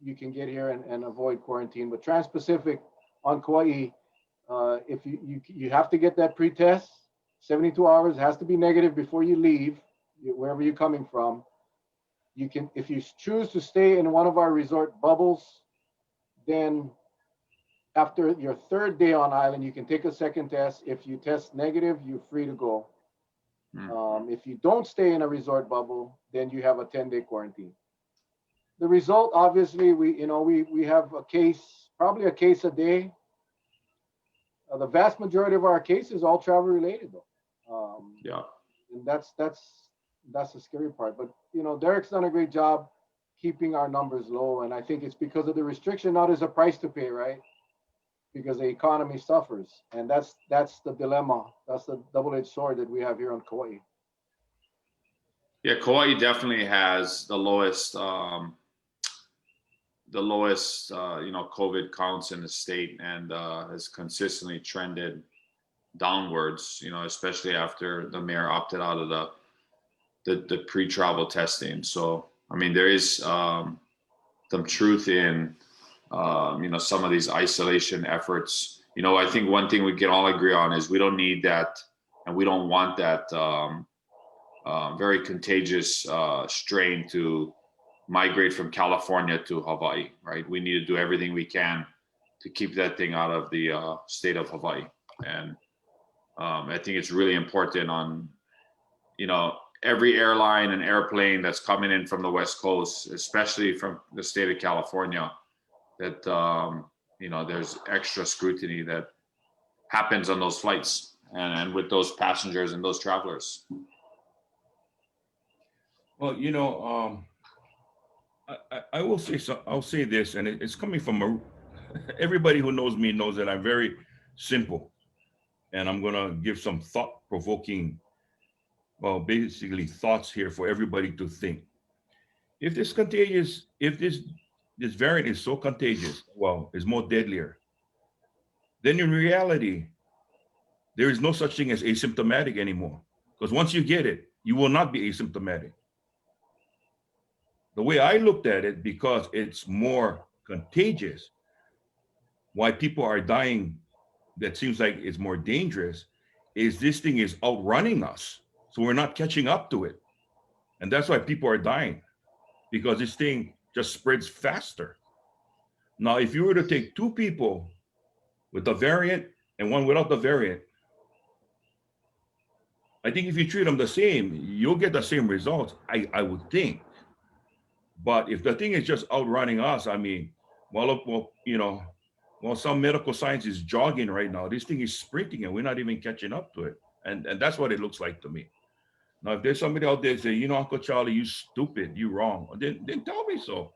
you can get here and avoid quarantine. But Trans-Pacific on Kauai, if you have to get that pre-test, 72 hours, has to be negative before you leave, wherever you're coming from. You can, if you choose to stay in one of our resort bubbles, then after your 3rd day on island, you can take a second test. If you test negative, you're free to go. If you don't stay in a resort bubble, then you have a 10-day quarantine. The result, obviously, we have a case, probably a case a day. The vast majority of our cases all travel related, though. And that's the scary part. But Derek's done a great job keeping our numbers low. And I think it's because of the restriction. Now there's a price to pay, right? Because the economy suffers, and that's the dilemma. That's the double-edged sword that we have here on Kauai. Yeah, Kauai definitely has the lowest COVID counts in the state, and has consistently trended downwards. Especially after the mayor opted out of the pre-travel testing. So I mean, there is some truth in some of these isolation efforts. I think one thing we can all agree on is we don't need that, and we don't want that very contagious strain to migrate from California to Hawaii, right? We need to do everything we can to keep that thing out of the state of Hawaii. And I think it's really important on, every airline and airplane that's coming in from the West Coast, especially from the state of California, that, there's extra scrutiny that happens on those flights and with those passengers and those travelers. Well, I will say so. I'll say this, and it's coming from everybody who knows me knows that I'm very simple, and I'm gonna give some thought-provoking, well, basically thoughts here for everybody to think. If this variant is so contagious, well, is more deadlier, then in reality, there is no such thing as asymptomatic anymore. Because once you get it, you will not be asymptomatic. The way I looked at it, because it's more contagious, why people are dying, that seems like it's more dangerous, is this thing is outrunning us. So we're not catching up to it. And that's why people are dying, because this thing just spreads faster. Now, if you were to take two people with the variant and one without the variant, I think if you treat them the same, you'll get the same results, I would think. But if the thing is just outrunning us, I mean, some medical science is jogging right now. This thing is sprinting and we're not even catching up to it. And that's what it looks like to me. Now, if there's somebody out there saying, Uncle Charlie, you stupid, you wrong, then tell me so.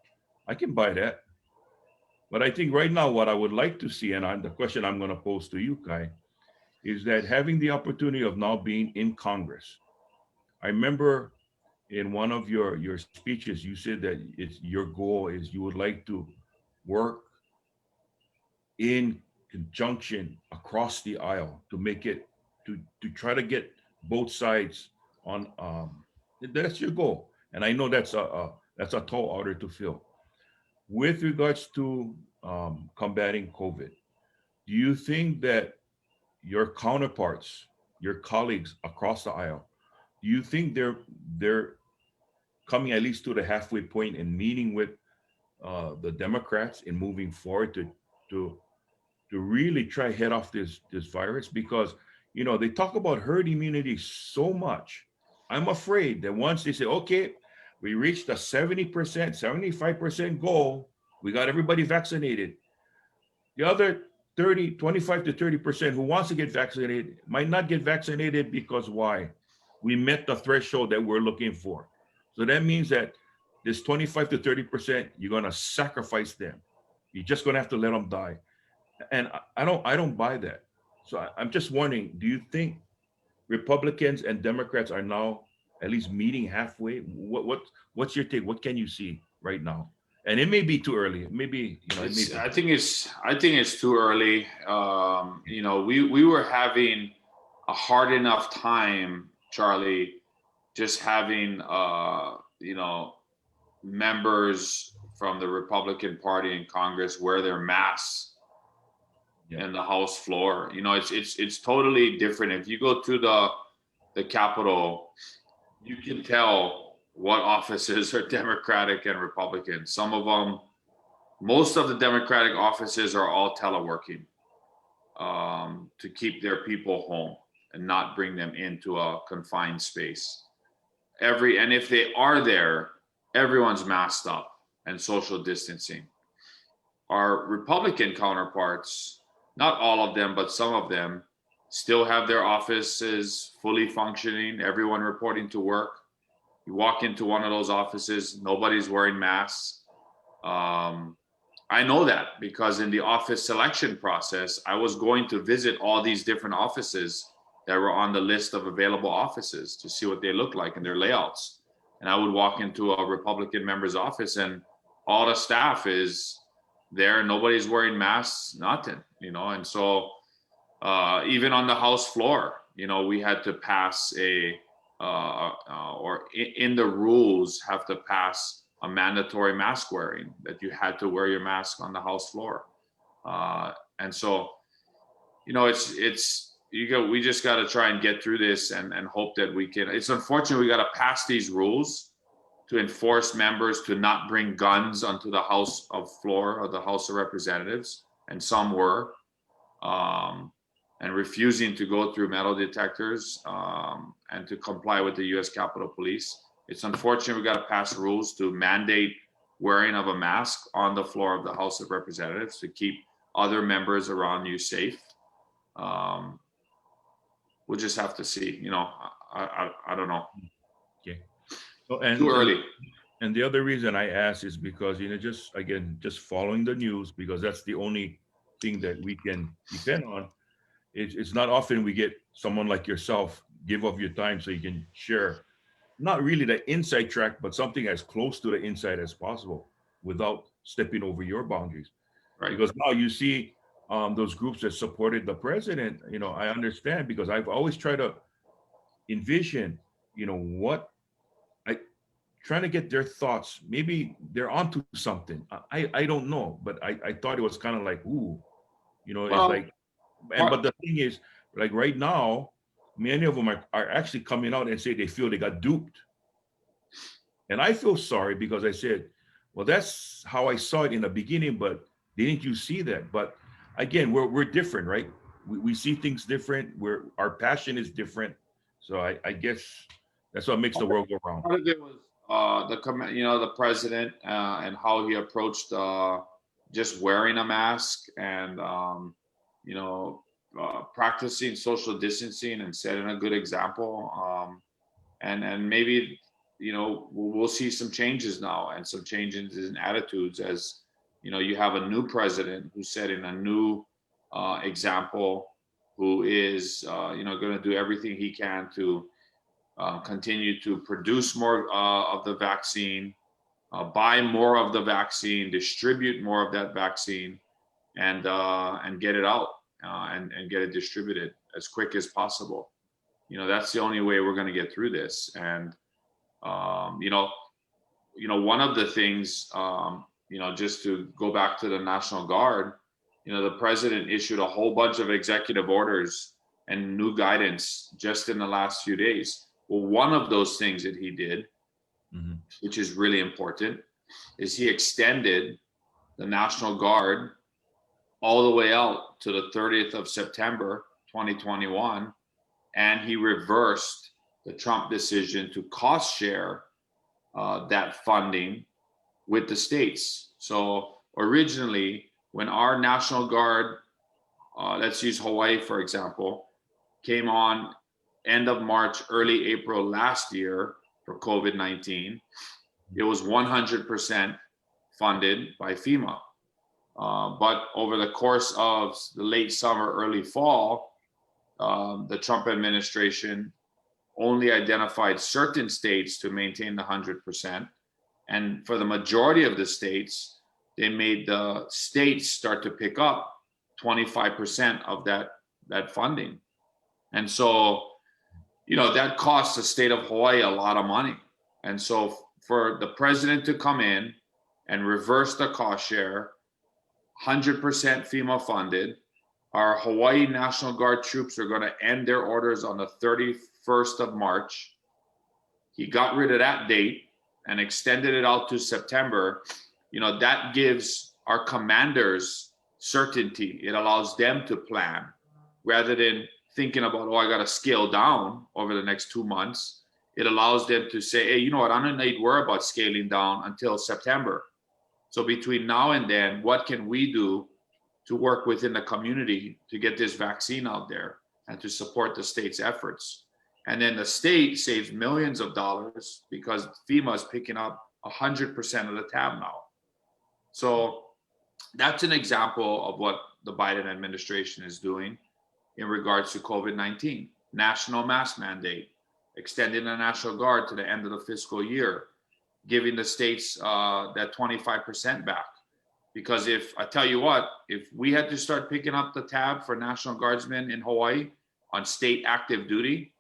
I can buy that. But I think right now, what I would like to see, and the question I'm going to pose to you, Kai, is that having the opportunity of now being in Congress. I remember in one of your speeches, you said that your goal is you would like to work in conjunction across the aisle to make it, to try to get both sides on, that's your goal. And I know that's a tall order to fill. With regards to combating COVID, do you think that your counterparts, your colleagues across the aisle, do you think they're coming at least to the halfway point and meeting with the Democrats in moving forward to really try head off this virus? Because they talk about herd immunity so much. I'm afraid that once they say, okay, we reached a 70%, 75% goal, we got everybody vaccinated, the other 25 to 30% who wants to get vaccinated might not get vaccinated because why? We met the threshold that we're looking for. So that means that this 25 to 30%, you're going to sacrifice them. You're just going to have to let them die. And I don't buy that. So I'm just wondering, do you think Republicans and Democrats are now at least meeting halfway? What's your take? What can you see right now? And it may be too early. Maybe I think it's too early. We were having a hard enough time, Charlie, just having members from the Republican Party in Congress wear their masks in the House floor. It's totally different. If you go to the Capitol, you can tell what offices are Democratic and Republican. Some of them, most of the Democratic offices are all teleworking to keep their people home and not bring them into a confined space. And if they are there, everyone's masked up and social distancing. Our Republican counterparts, not all of them, but some of them, still have their offices fully functioning, everyone reporting to work. You walk into one of those offices, nobody's wearing masks. I know that because in the office selection process, I was going to visit all these different offices that were on the list of available offices to see what they look like and their layouts. And I would walk into a Republican member's office and all the staff is there. Nobody's wearing masks, nothing, you know. And so even on the House floor, you know, we had to pass or in the rules have to pass a mandatory mask wearing, that you had to wear your mask on the House floor. And so, you know, we just got to try and get through this and hope that we can. It's unfortunate we got to pass these rules to enforce members to not bring guns onto the House of floor or the House of Representatives, and some were, and refusing to go through metal detectors and to comply with the U.S. Capitol Police. It's unfortunate we got to pass rules to mandate wearing of a mask on the floor of the House of Representatives to keep other members around you safe. We'll just have to see. You know, I don't know. Okay. So, and Too early. And the other reason I ask is because, you know, just following the news, because that's the only thing that we can depend on. It's not often we get someone like yourself give up your time so you can share, not really the inside track, but something as close to the inside as possible without stepping over your boundaries. Right. Because now you see those groups that supported the president, you know, I understand, because I've always tried to envision, you know, trying to get their thoughts. Maybe they're onto something. I don't know, but I thought it was kind of like, ooh, you know, Well, it's like, but the thing is, like right now, many of them are actually coming out and say they feel they got duped. And I feel sorry because I said, well, that's how I saw it in the beginning, but didn't you see that? But again, we're different, right? We see things different. Our passion is different. So I guess that's what makes the world go round. Part of it was the president and how he approached just wearing a mask and practicing social distancing and setting a good example. And maybe we'll see some changes now and some changes in attitudes as you have a new president who's setting a new example, who is going to do everything he can to continue to produce more of the vaccine, buy more of the vaccine, distribute more of that vaccine, and get it out and get it distributed as quick as possible. That's the only way we're going to get through this. And one of the things, just to go back to the National Guard, the president issued a whole bunch of executive orders and new guidance just in the last few days. Well, one of those things that he did, which is really important, is he extended the National Guard all the way out to the 30th of September, 2021, and he reversed the Trump decision to cost share that funding with the states. So originally, when our National Guard, let's use Hawaii for example, came on end of March, early April last year for COVID-19, it was 100% funded by FEMA. But over the course of the late summer, early fall, the Trump administration only identified certain states to maintain the 100%. And for the majority of the states, they made the states start to pick up 25% of that funding. And so, that costs the state of Hawaii a lot of money. And so for the president to come in and reverse the cost share, 100% FEMA funded, our Hawaii National Guard troops are going to end their orders on the 31st of March. He got rid of that date and extended it out to September. That gives our commanders certainty. It allows them to plan rather than thinking about, I got to scale down over the next 2 months. It allows them to say, hey, you know what, I don't need to worry about scaling down until September. So between now and then, what can we do to work within the community to get this vaccine out there and to support the state's efforts? And then the state saves millions of dollars because FEMA is picking up 100% of the tab now. So that's an example of what the Biden administration is doing in regards to COVID-19. National mask mandate, extending the National Guard to the end of the fiscal year, giving the states that 25% back. Because if I tell you what, if we had to start picking up the tab for National Guardsmen in Hawaii on state active duty,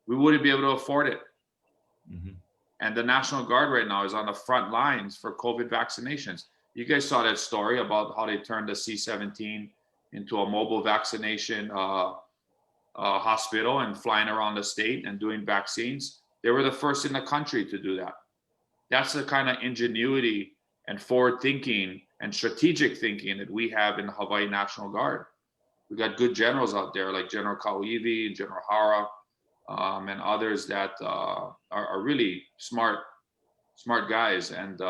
we wouldn't be able to afford it. Mhm. And the National Guard right now is on the front lines for COVID vaccinations. You guys saw that story about how they turned the C-17 into a mobile vaccination hospital and flying around the state and doing vaccines. They were the first in the country to do that. That's the kind of ingenuity and forward thinking and strategic thinking that we have in the Hawaii National Guard. We got good generals out there like General Kauivi, General Hara, and others that are really smart guys, and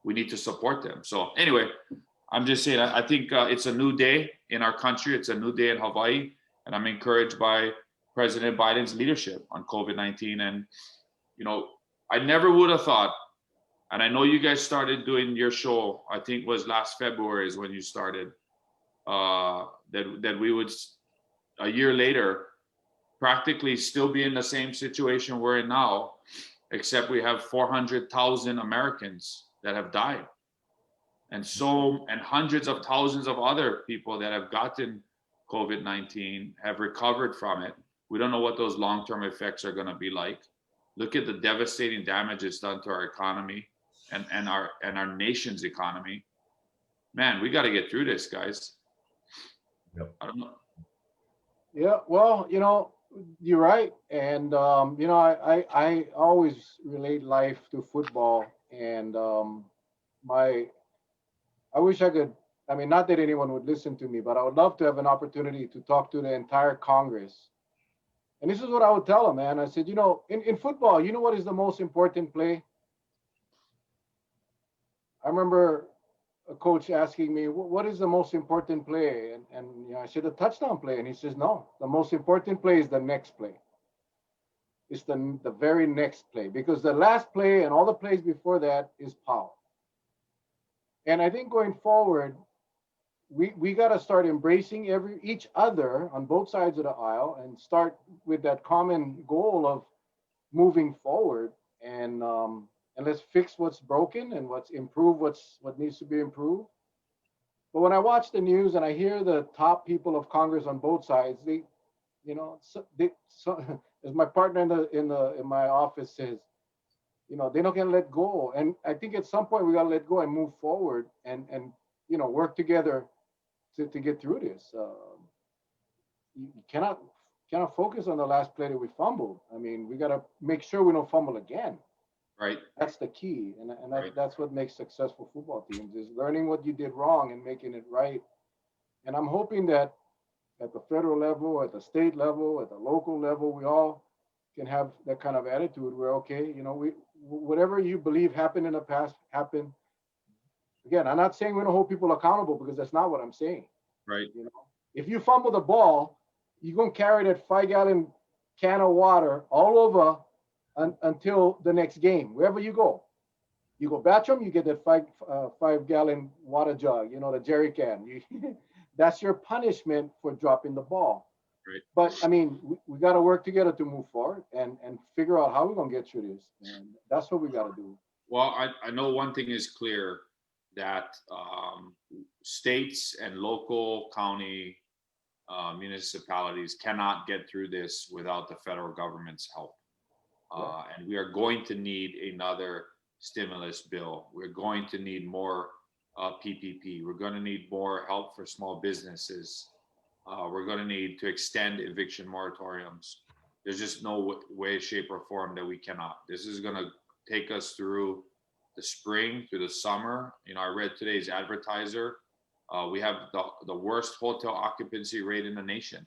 we need to support them. So anyway, I'm just saying, I think it's a new day in our country. It's a new day in Hawaii, and I'm encouraged by President Biden's leadership on COVID-19. And, you know, I never would have thought, and I know you guys started doing your show, I think was last February is when you started, that we would, a year later, practically still be in the same situation we're in now, except we have 400,000 Americans that have died. And hundreds of thousands of other people that have gotten COVID-19 have recovered from it. We don't know what those long-term effects are going to be like. Look at the devastating damage it's done to our economy and our nation's economy. Man, we got to get through this, guys. Yep. I don't know. Yeah, well, you're right. And, I always relate life to football. And I wish I could, not that anyone would listen to me, but I would love to have an opportunity to talk to the entire Congress. And this is what I would tell them, man. I said, in football, you know what is the most important play? I remember a coach asking me, what is the most important play? And I said, the touchdown play. And he says, no, the most important play is the next play. It's the very next play, because the last play and all the plays before that is power. And I think going forward, we got to start embracing each other on both sides of the aisle and start with that common goal of moving forward, and let's fix what's broken and improve what needs to be improved. But when I watch the news and I hear the top people of Congress on both sides, as my partner in my office says, they're not gonna let go. And I think at some point we gotta let go and move forward and work together to get through this. You cannot focus on the last play that we fumbled. We gotta make sure we don't fumble again. Right. That's the key, and Right. that's what makes successful football teams, is learning what you did wrong and making it right. And I'm hoping that at the federal level, at the state level, at the local level, we all can have that kind of attitude where, okay, whatever you believe happened in the past happened. Again, I'm not saying we don't hold people accountable, because that's not what I'm saying. Right. If you fumble the ball, you're gonna carry that 5-gallon can of water all over until the next game. Wherever you go Batchum, you get that 5-gallon water jug, the jerry can. That's your punishment for dropping the ball. Right. But we got to work together to move forward and figure out how we're gonna get through this. And that's what we got to do. Well, I know one thing is clear, that states and local county municipalities cannot get through this without the federal government's help. And we are going to need another stimulus bill. We're going to need more PPP. We're going to need more help for small businesses. We're going to need to extend eviction moratoriums. There's just no way, shape, or form that we cannot. This is going to take us through the spring, through the summer. I read today's Advertiser. We have the worst hotel occupancy rate in the nation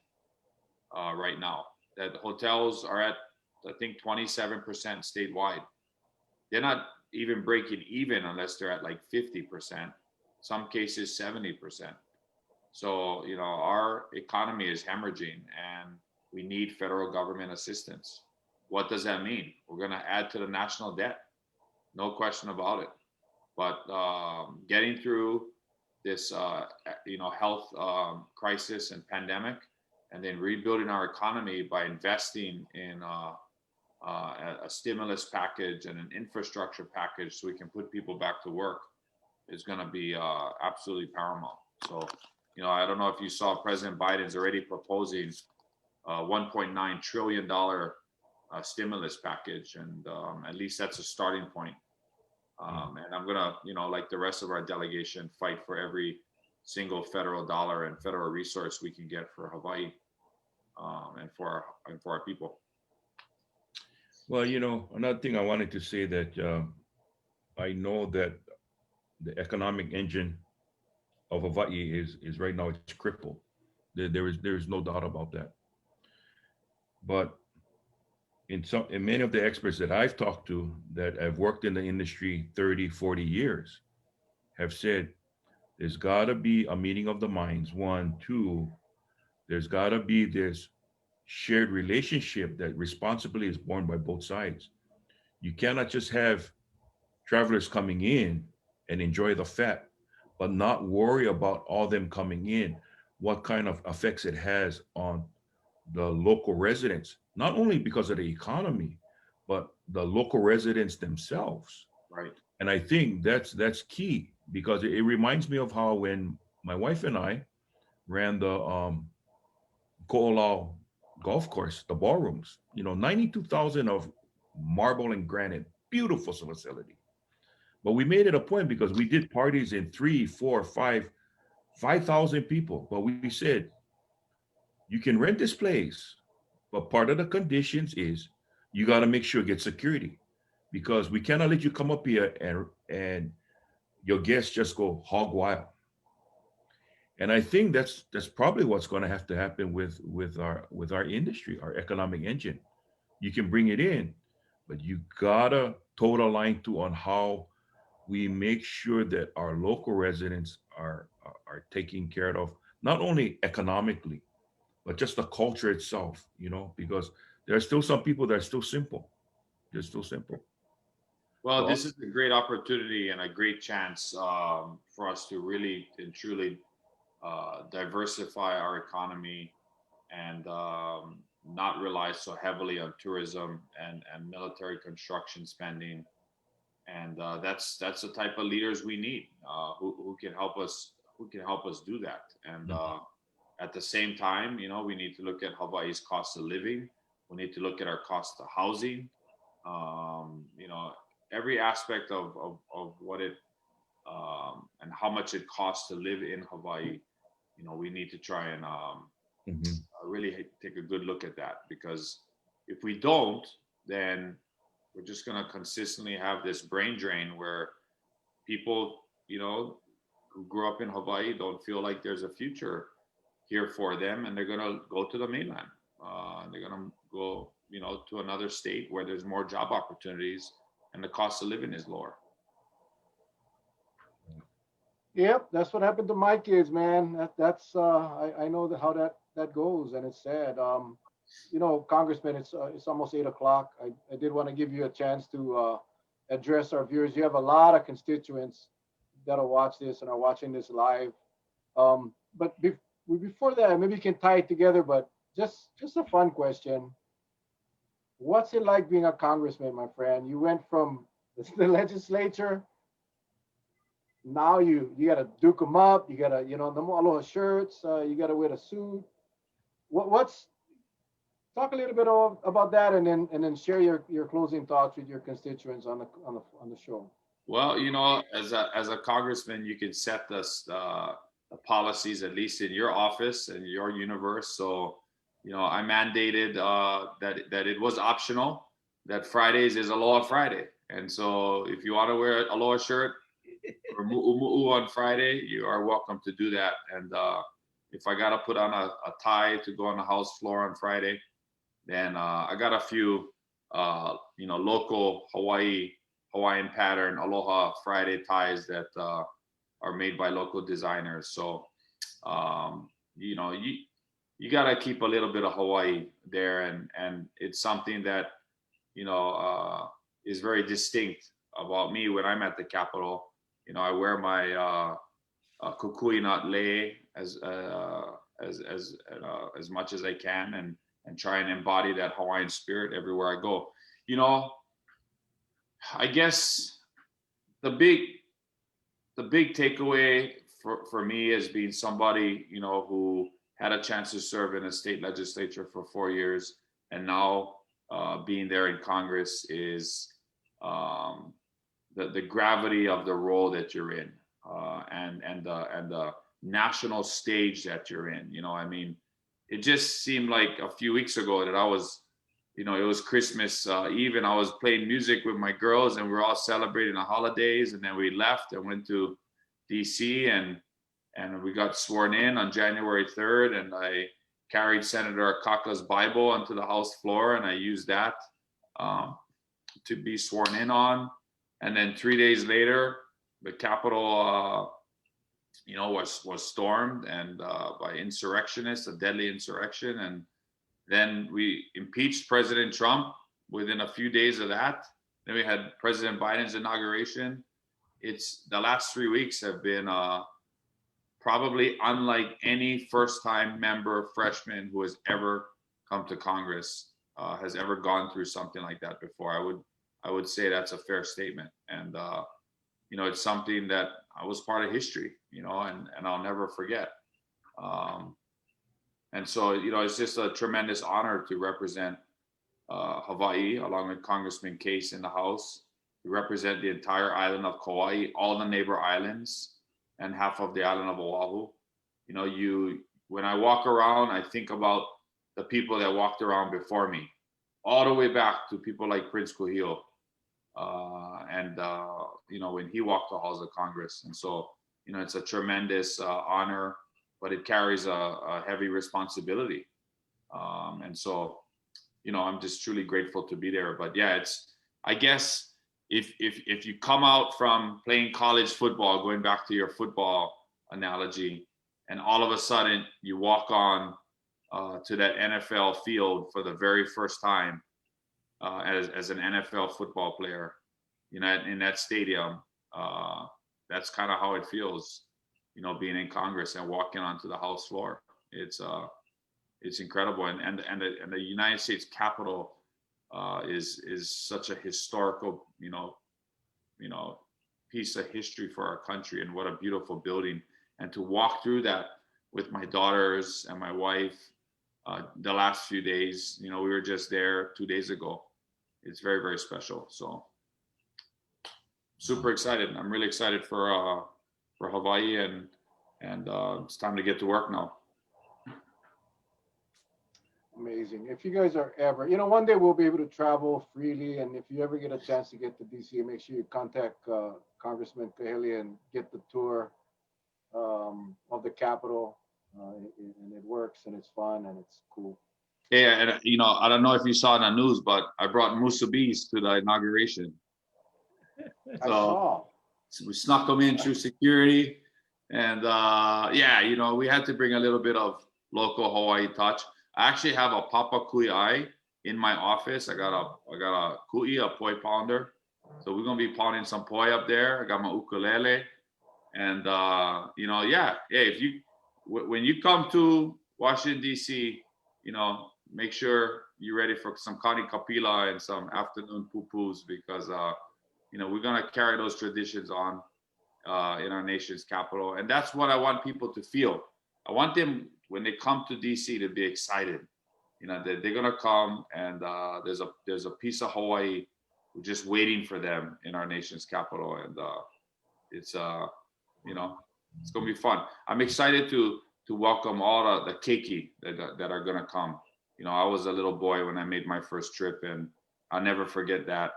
right now. That hotels are at, I think, 27% statewide. They're not even breaking even unless they're at like 50%, some cases 70%. So, our economy is hemorrhaging, and we need federal government assistance. What does that mean? We're going to add to the national debt, no question about it. But getting through this, health crisis and pandemic, and then rebuilding our economy by investing in a stimulus package and an infrastructure package so we can put people back to work is going to be absolutely paramount. So, I don't know if you saw President Biden's already proposing $1.9 trillion stimulus package, and at least that's a starting point. And I'm gonna, like the rest of our delegation, fight for every single federal dollar and federal resource we can get for Hawaii, and for our people. Well, another thing I wanted to say that I know that the economic engine of Hawaii is right now it's crippled. There is no doubt about that. But in many of the experts that I've talked to that have worked in the industry 30, 40 years have said there's got to be a meeting of the minds. One, two, there's got to be this shared relationship that responsibility is borne by both sides. You cannot just have travelers coming in and enjoy the fat, but not worry about all them coming in, what kind of effects it has on the local residents, not only because of the economy, but the local residents themselves. Right. And I think that's key because it reminds me of how when my wife and I ran the Ko'olau golf course, the ballrooms, 92,000 of marble and granite, beautiful facility. But we made it a point because we did parties in 3, 4, 5,000 people. But we said, you can rent this place, but part of the conditions is you got to make sure you get security because we cannot let you come up here and your guests just go hog wild. And I think that's probably what's going to have to happen with our industry, our economic engine. You can bring it in, but you gotta toe the line too on how we make sure that our local residents are taken care of, not only economically, but just the culture itself, because there are still some people that are still simple. They're still simple. Well, So, this is a great opportunity and a great chance for us to really and truly diversify our economy and not rely so heavily on tourism and military construction spending. And that's the type of leaders we need, who can help us do that. And at the same time, we need to look at Hawaii's cost of living. We need to look at our cost of housing. Every aspect of what it and how much it costs to live in Hawaii. We need to try and mhm. really take a good look at that, because if we don't, then we're just going to consistently have this brain drain where people, who grew up in Hawaii don't feel like there's a future here for them, and they're going to go to the mainland. They're going to go, to another state where there's more job opportunities and the cost of living is lower. Yep, that's what happened to my kids, man. I know how that goes, and it's sad. Congressman, it's almost 8 o'clock. I did want to give you a chance to address our viewers. You have a lot of constituents that'll watch this and are watching this live. But before that, maybe you can tie it together. But just a fun question. What's it like being a congressman, my friend? You went from the legislature. Now you gotta duke them up. You gotta, the aloha shirts. You gotta wear a suit. What's talk a little bit about that, and then share your closing thoughts with your constituents on the show. Well, as a congressman, you can set the policies, at least in your office and your universe. So, I mandated that it was optional, that Fridays is Aloha Friday. And so if you want to wear an Aloha shirt or mu'u on Friday, you are welcome to do that. And if I got to put on a tie to go on the House floor on Friday, then I got a few, local Hawaiian pattern Aloha Friday ties that are made by local designers. So, you got to keep a little bit of Hawaii there, and it's something that is very distinct about me when I'm at the Capitol. I wear my kukui not lei as much as I can, and try and embody that Hawaiian spirit everywhere I go. I guess the big takeaway for me as being somebody who had a chance to serve in a state legislature for 4 years, and now being there in Congress, is the gravity of the role that you're in, and the national stage that you're in. I mean, it just seemed like a few weeks ago that I was, it was Christmas Eve, and I was playing music with my girls, and we're all celebrating the holidays, and then we left and went to D.C. and we got sworn in on January 3rd, and I carried Senator Akaka's Bible onto the House floor, and I used that to be sworn in on. And then 3 days later, the Capitol, was stormed and by insurrectionists, a deadly insurrection, and then we impeached President Trump within a few days of that. Then we had President Biden's inauguration. The last 3 weeks have been probably unlike any first-time member freshman who has ever come to Congress has ever gone through something like that before. I would say that's a fair statement, and it's something that I was part of history, and I'll never forget. And so, it's just a tremendous honor to represent Hawaii along with Congressman Case in the House, to represent the entire island of Kauai, all the neighbor islands, and half of the island of Oahu. When I walk around, I think about the people that walked around before me, all the way back to people like Prince Kuhio, and when he walked the halls of Congress. And so, it's a tremendous honor, but it carries a heavy responsibility. And so, I'm just truly grateful to be there. But yeah, I guess if you come out from playing college football, going back to your football analogy, and all of a sudden you walk on to that NFL field for the very first time as an NFL football player, in that stadium, that's kind of how it feels, being in Congress and walking onto the House floor. It's incredible, and the United States Capitol is such a historical, piece of history for our country, and what a beautiful building. And to walk through that with my daughters and my wife the last few days, we were just there 2 days ago. It's very, very special. So super excited. I'm really excited for Hawaii, and it's time to get to work now. Amazing. If you guys are ever, one day we'll be able to travel freely, and if you ever get a chance to get to DC, make sure you contact Congressman Kahele and get the tour of the Capitol. And it works, and it's fun, and it's cool. Yeah, and I don't know if you saw in the news, but I brought musubis to the inauguration. I saw. So we snuck them in through security, and we had to bring a little bit of local Hawaii touch. I actually have a papa kui'ai in my office. I got a kui, a poi pounder. So we're gonna be pounding some poi up there. I got my ukulele, and if you when you come to Washington D.C., make sure you're ready for some kani kapila and some afternoon pupus, because we're gonna carry those traditions on in our nation's capital, and that's what I want people to feel. I want them, when they come to DC, to be excited. That they're gonna come, and there's a piece of Hawaii just waiting for them in our nation's capital, and it's gonna be fun. I'm excited to welcome all the keiki that are gonna come. I was a little boy when I made my first trip, and I'll never forget that.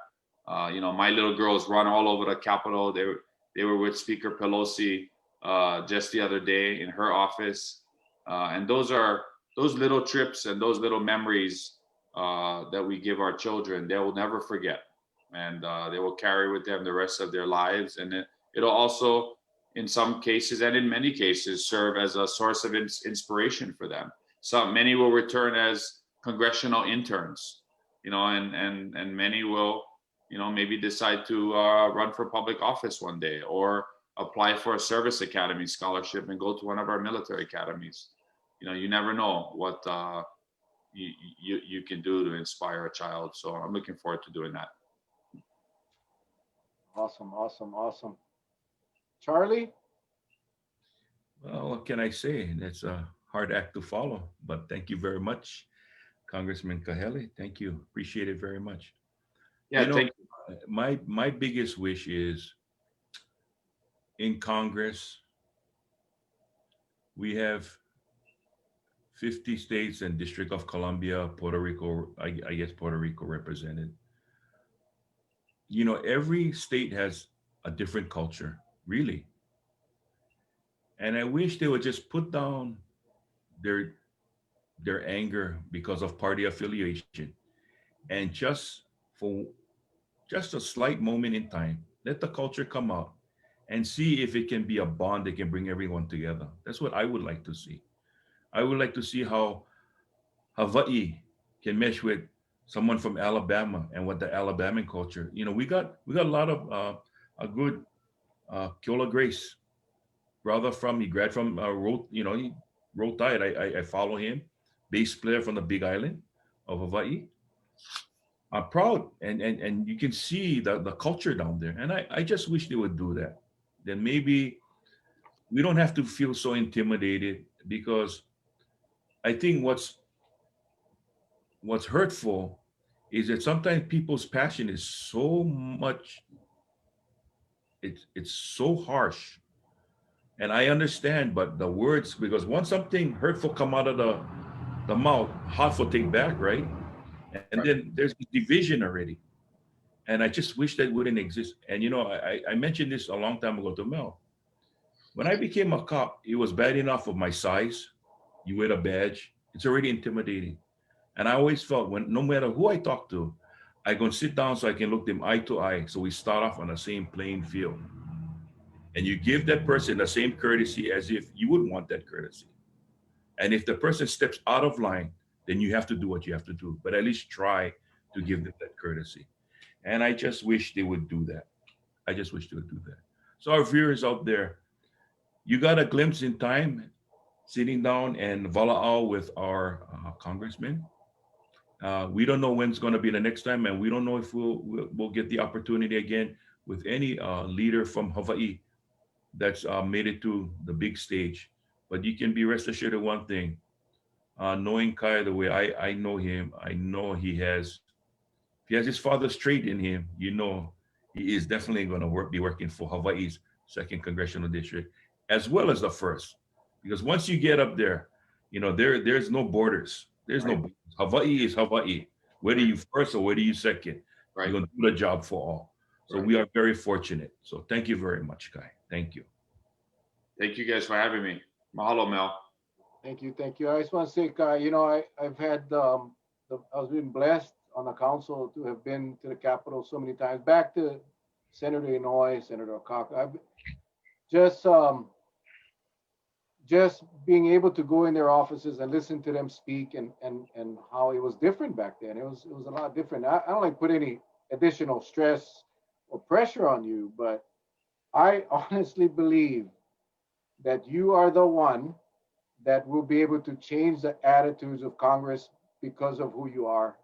My little girls run all over the Capitol. They were with Speaker Pelosi just the other day in her office, and those little trips and those little memories that we give our children, they will never forget, and they will carry with them the rest of their lives. And it'll also, in some cases and in many cases, serve as a source of inspiration for them. many will return as congressional interns, and many will, maybe decide to run for public office one day, or apply for a service academy scholarship and go to one of our military academies. You never know what you can do to inspire a child. So I'm looking forward to doing that. Awesome, awesome, awesome. Charlie? Well, what can I say? That's a hard act to follow, but thank you very much, Congressman Kahele. Thank you. Appreciate it very much. You Yeah, know, thank you. my biggest wish is in Congress, we have 50 states and District of Columbia, Puerto Rico, I guess Puerto Rico represented. Every state has a different culture, really. And I wish they would just put down their their anger because of party affiliation and just a slight moment in time, let the culture come out and see if it can be a bond that can bring everyone together. That's what I would like to see. I would like to see how Hawaii can mesh with someone from Alabama and what the Alabama culture. We got a lot of a good Kiola Grace brother from he grad from he Roll Tide. I follow him, bass player from the Big Island of Hawaii. I'm proud, and you can see the culture down there, and I just wish they would do that. Then maybe we don't have to feel so intimidated because I think what's hurtful is that sometimes people's passion is so much it's so harsh, and I understand, but the words, because once something hurtful come out of the mouth, hard for take back, right? And Right. then there's division already. And I just wish that wouldn't exist. And I mentioned this a long time ago to Mel. When I became a cop, it was bad enough of my size. You wear a badge, it's already intimidating. And I always felt when no matter who I talk to, I go and sit down so I can look them eye to eye. So we start off on the same playing field. And you give that person the same courtesy as if you would want that courtesy. And if the person steps out of line, then you have to do what you have to do. But at least try to give them that courtesy. And I just wish they would do that. I just wish they would do that. So our viewers out there, you got a glimpse in time sitting down and volaa with our congressman. We don't know when it's going to be the next time, and we don't know if we'll get the opportunity again with any leader from Hawaii that's made it to the big stage. But you can be rest assured of one thing: knowing Kai the way I know him, I know he has his father's trait in him. He is definitely going to be working for Hawaii's second congressional district, as well as the first. Because once you get up there, there's no borders. There's no Right. borders. Hawaii is Hawaii. Whether you first or whether you second, Right. you're going to do the job for all. So Right. we are very fortunate. So thank you very much, Kai. Thank you. Thank you guys for having me. Mahalo, Mel. Thank you, thank you. I just want to say, Kai, I've had I was being blessed on the council to have been to the Capitol so many times. Back to Senator Inouye, Senator Okaka. I've just being able to go in their offices and listen to them speak, and how it was different back then. It was a lot different. I don't like put any additional stress or pressure on you, but I honestly believe that you are the one that will be able to change the attitudes of Congress because of who you are.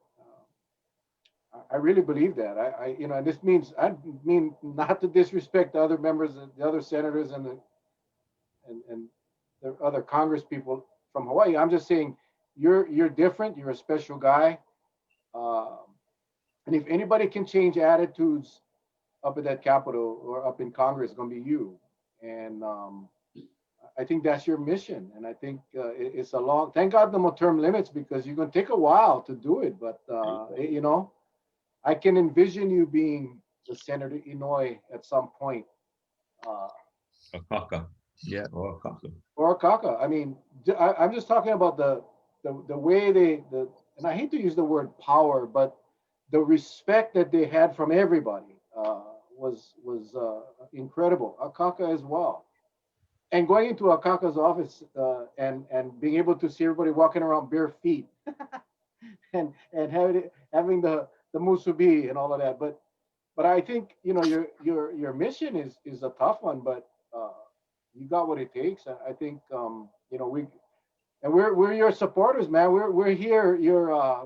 I really believe that. And this means, I mean, not to disrespect the other members, the other senators, and the other Congress people from Hawaii. I'm just saying, you're different. You're a special guy, uh, and if anybody can change attitudes up at that Capitol or up in Congress, it's going to be you. And I think that's your mission. And I think it's a long. Thank God no more term limits, because you're going to take a while to do it. But I can envision you being the Senator Inouye at some point. Uh, Okaka. Yeah, Okaka. or Kaka. I mean, I'm just talking about the way and I hate to use the word power, but the respect that they had from everybody was incredible. Kaka as well. and going into Akaka's office and being able to see everybody walking around bare feet and having the musubi and all of that. But I think your mission is a tough one, but you got what it takes. I think we're your supporters, man. We're here.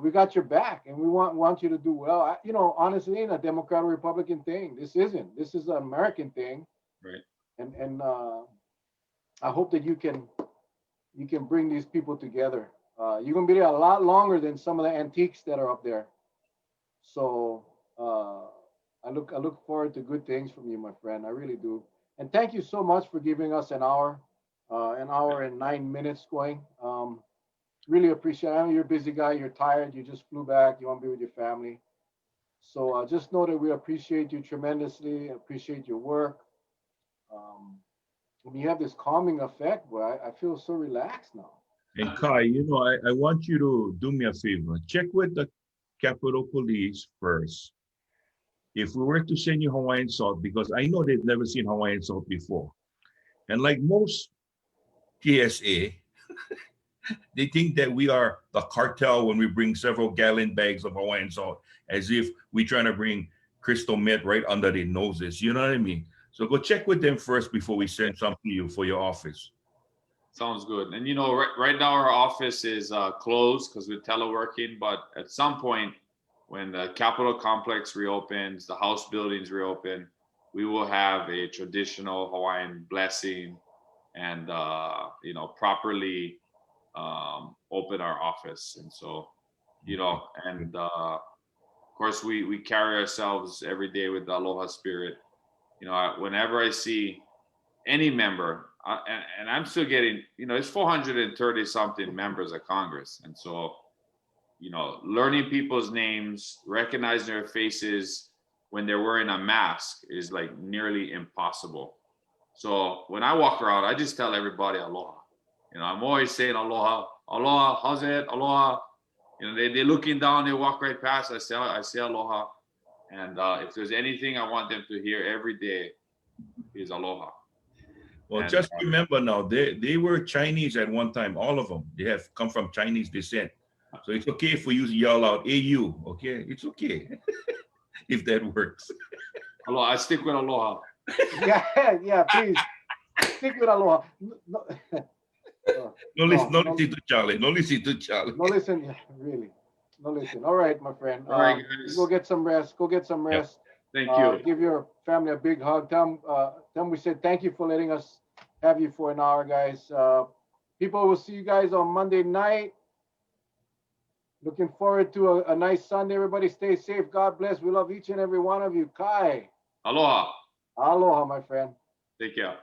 We got your back, and we want you to do well. Honestly, ain't a Democrat or Republican thing. This isn't. This is an American thing. Right. And I hope that you can bring these people together. You're gonna be there a lot longer than some of the antiques that are up there. So I look forward to good things from you, my friend. I really do. And thank you so much for giving us an hour and 9 minutes going. Really appreciate it. I know you're a busy guy. You're tired. You just flew back. You want to be with your family. So just know that we appreciate you tremendously. Appreciate your work. When you have this calming effect, boy, I feel so relaxed now. And Kai, I want you to do me a favor. Check with the Capitol Police first. If we were to send you Hawaiian salt, because I know they've never seen Hawaiian salt before. And like most TSA, they think that we are the cartel when we bring several gallon bags of Hawaiian salt, as if we're trying to bring crystal meth right under their noses. You know what I mean? So go check with them first before we send something to you for your office. Sounds good. And right now our office is closed because we're teleworking. But at some point, when the Capitol complex reopens, the House buildings reopen, we will have a traditional Hawaiian blessing and properly open our office. And so, and of course we carry ourselves every day with the aloha spirit. Whenever I see any member, and I'm still getting, it's 430 something members of Congress. And so, learning people's names, recognizing their faces when they're wearing a mask is like nearly impossible. So when I walk around, I just tell everybody aloha. I'm always saying aloha, aloha, how's it, aloha. They're looking down, they walk right past. I say aloha. And if there's anything I want them to hear every day is aloha. Well, just remember now, they were Chinese at one time, all of them. They have come from Chinese descent. So it's okay for you to yell out AU, okay? It's okay, if that works. Aloha, I stick with aloha. Yeah, please. Stick with aloha. No listen to Charlie. No listen to Charlie. No listen, yeah, really. No listen. All right, my friend. All right, guys. Go get some rest. Yep. Thank you. Give your family a big hug. Tell them we said thank you for letting us have you for an hour, guys. People will see you guys on Monday night. Looking forward to a nice Sunday. Everybody stay safe. God bless. We love each and every one of you. Kai. Aloha. Aloha, my friend. Take care.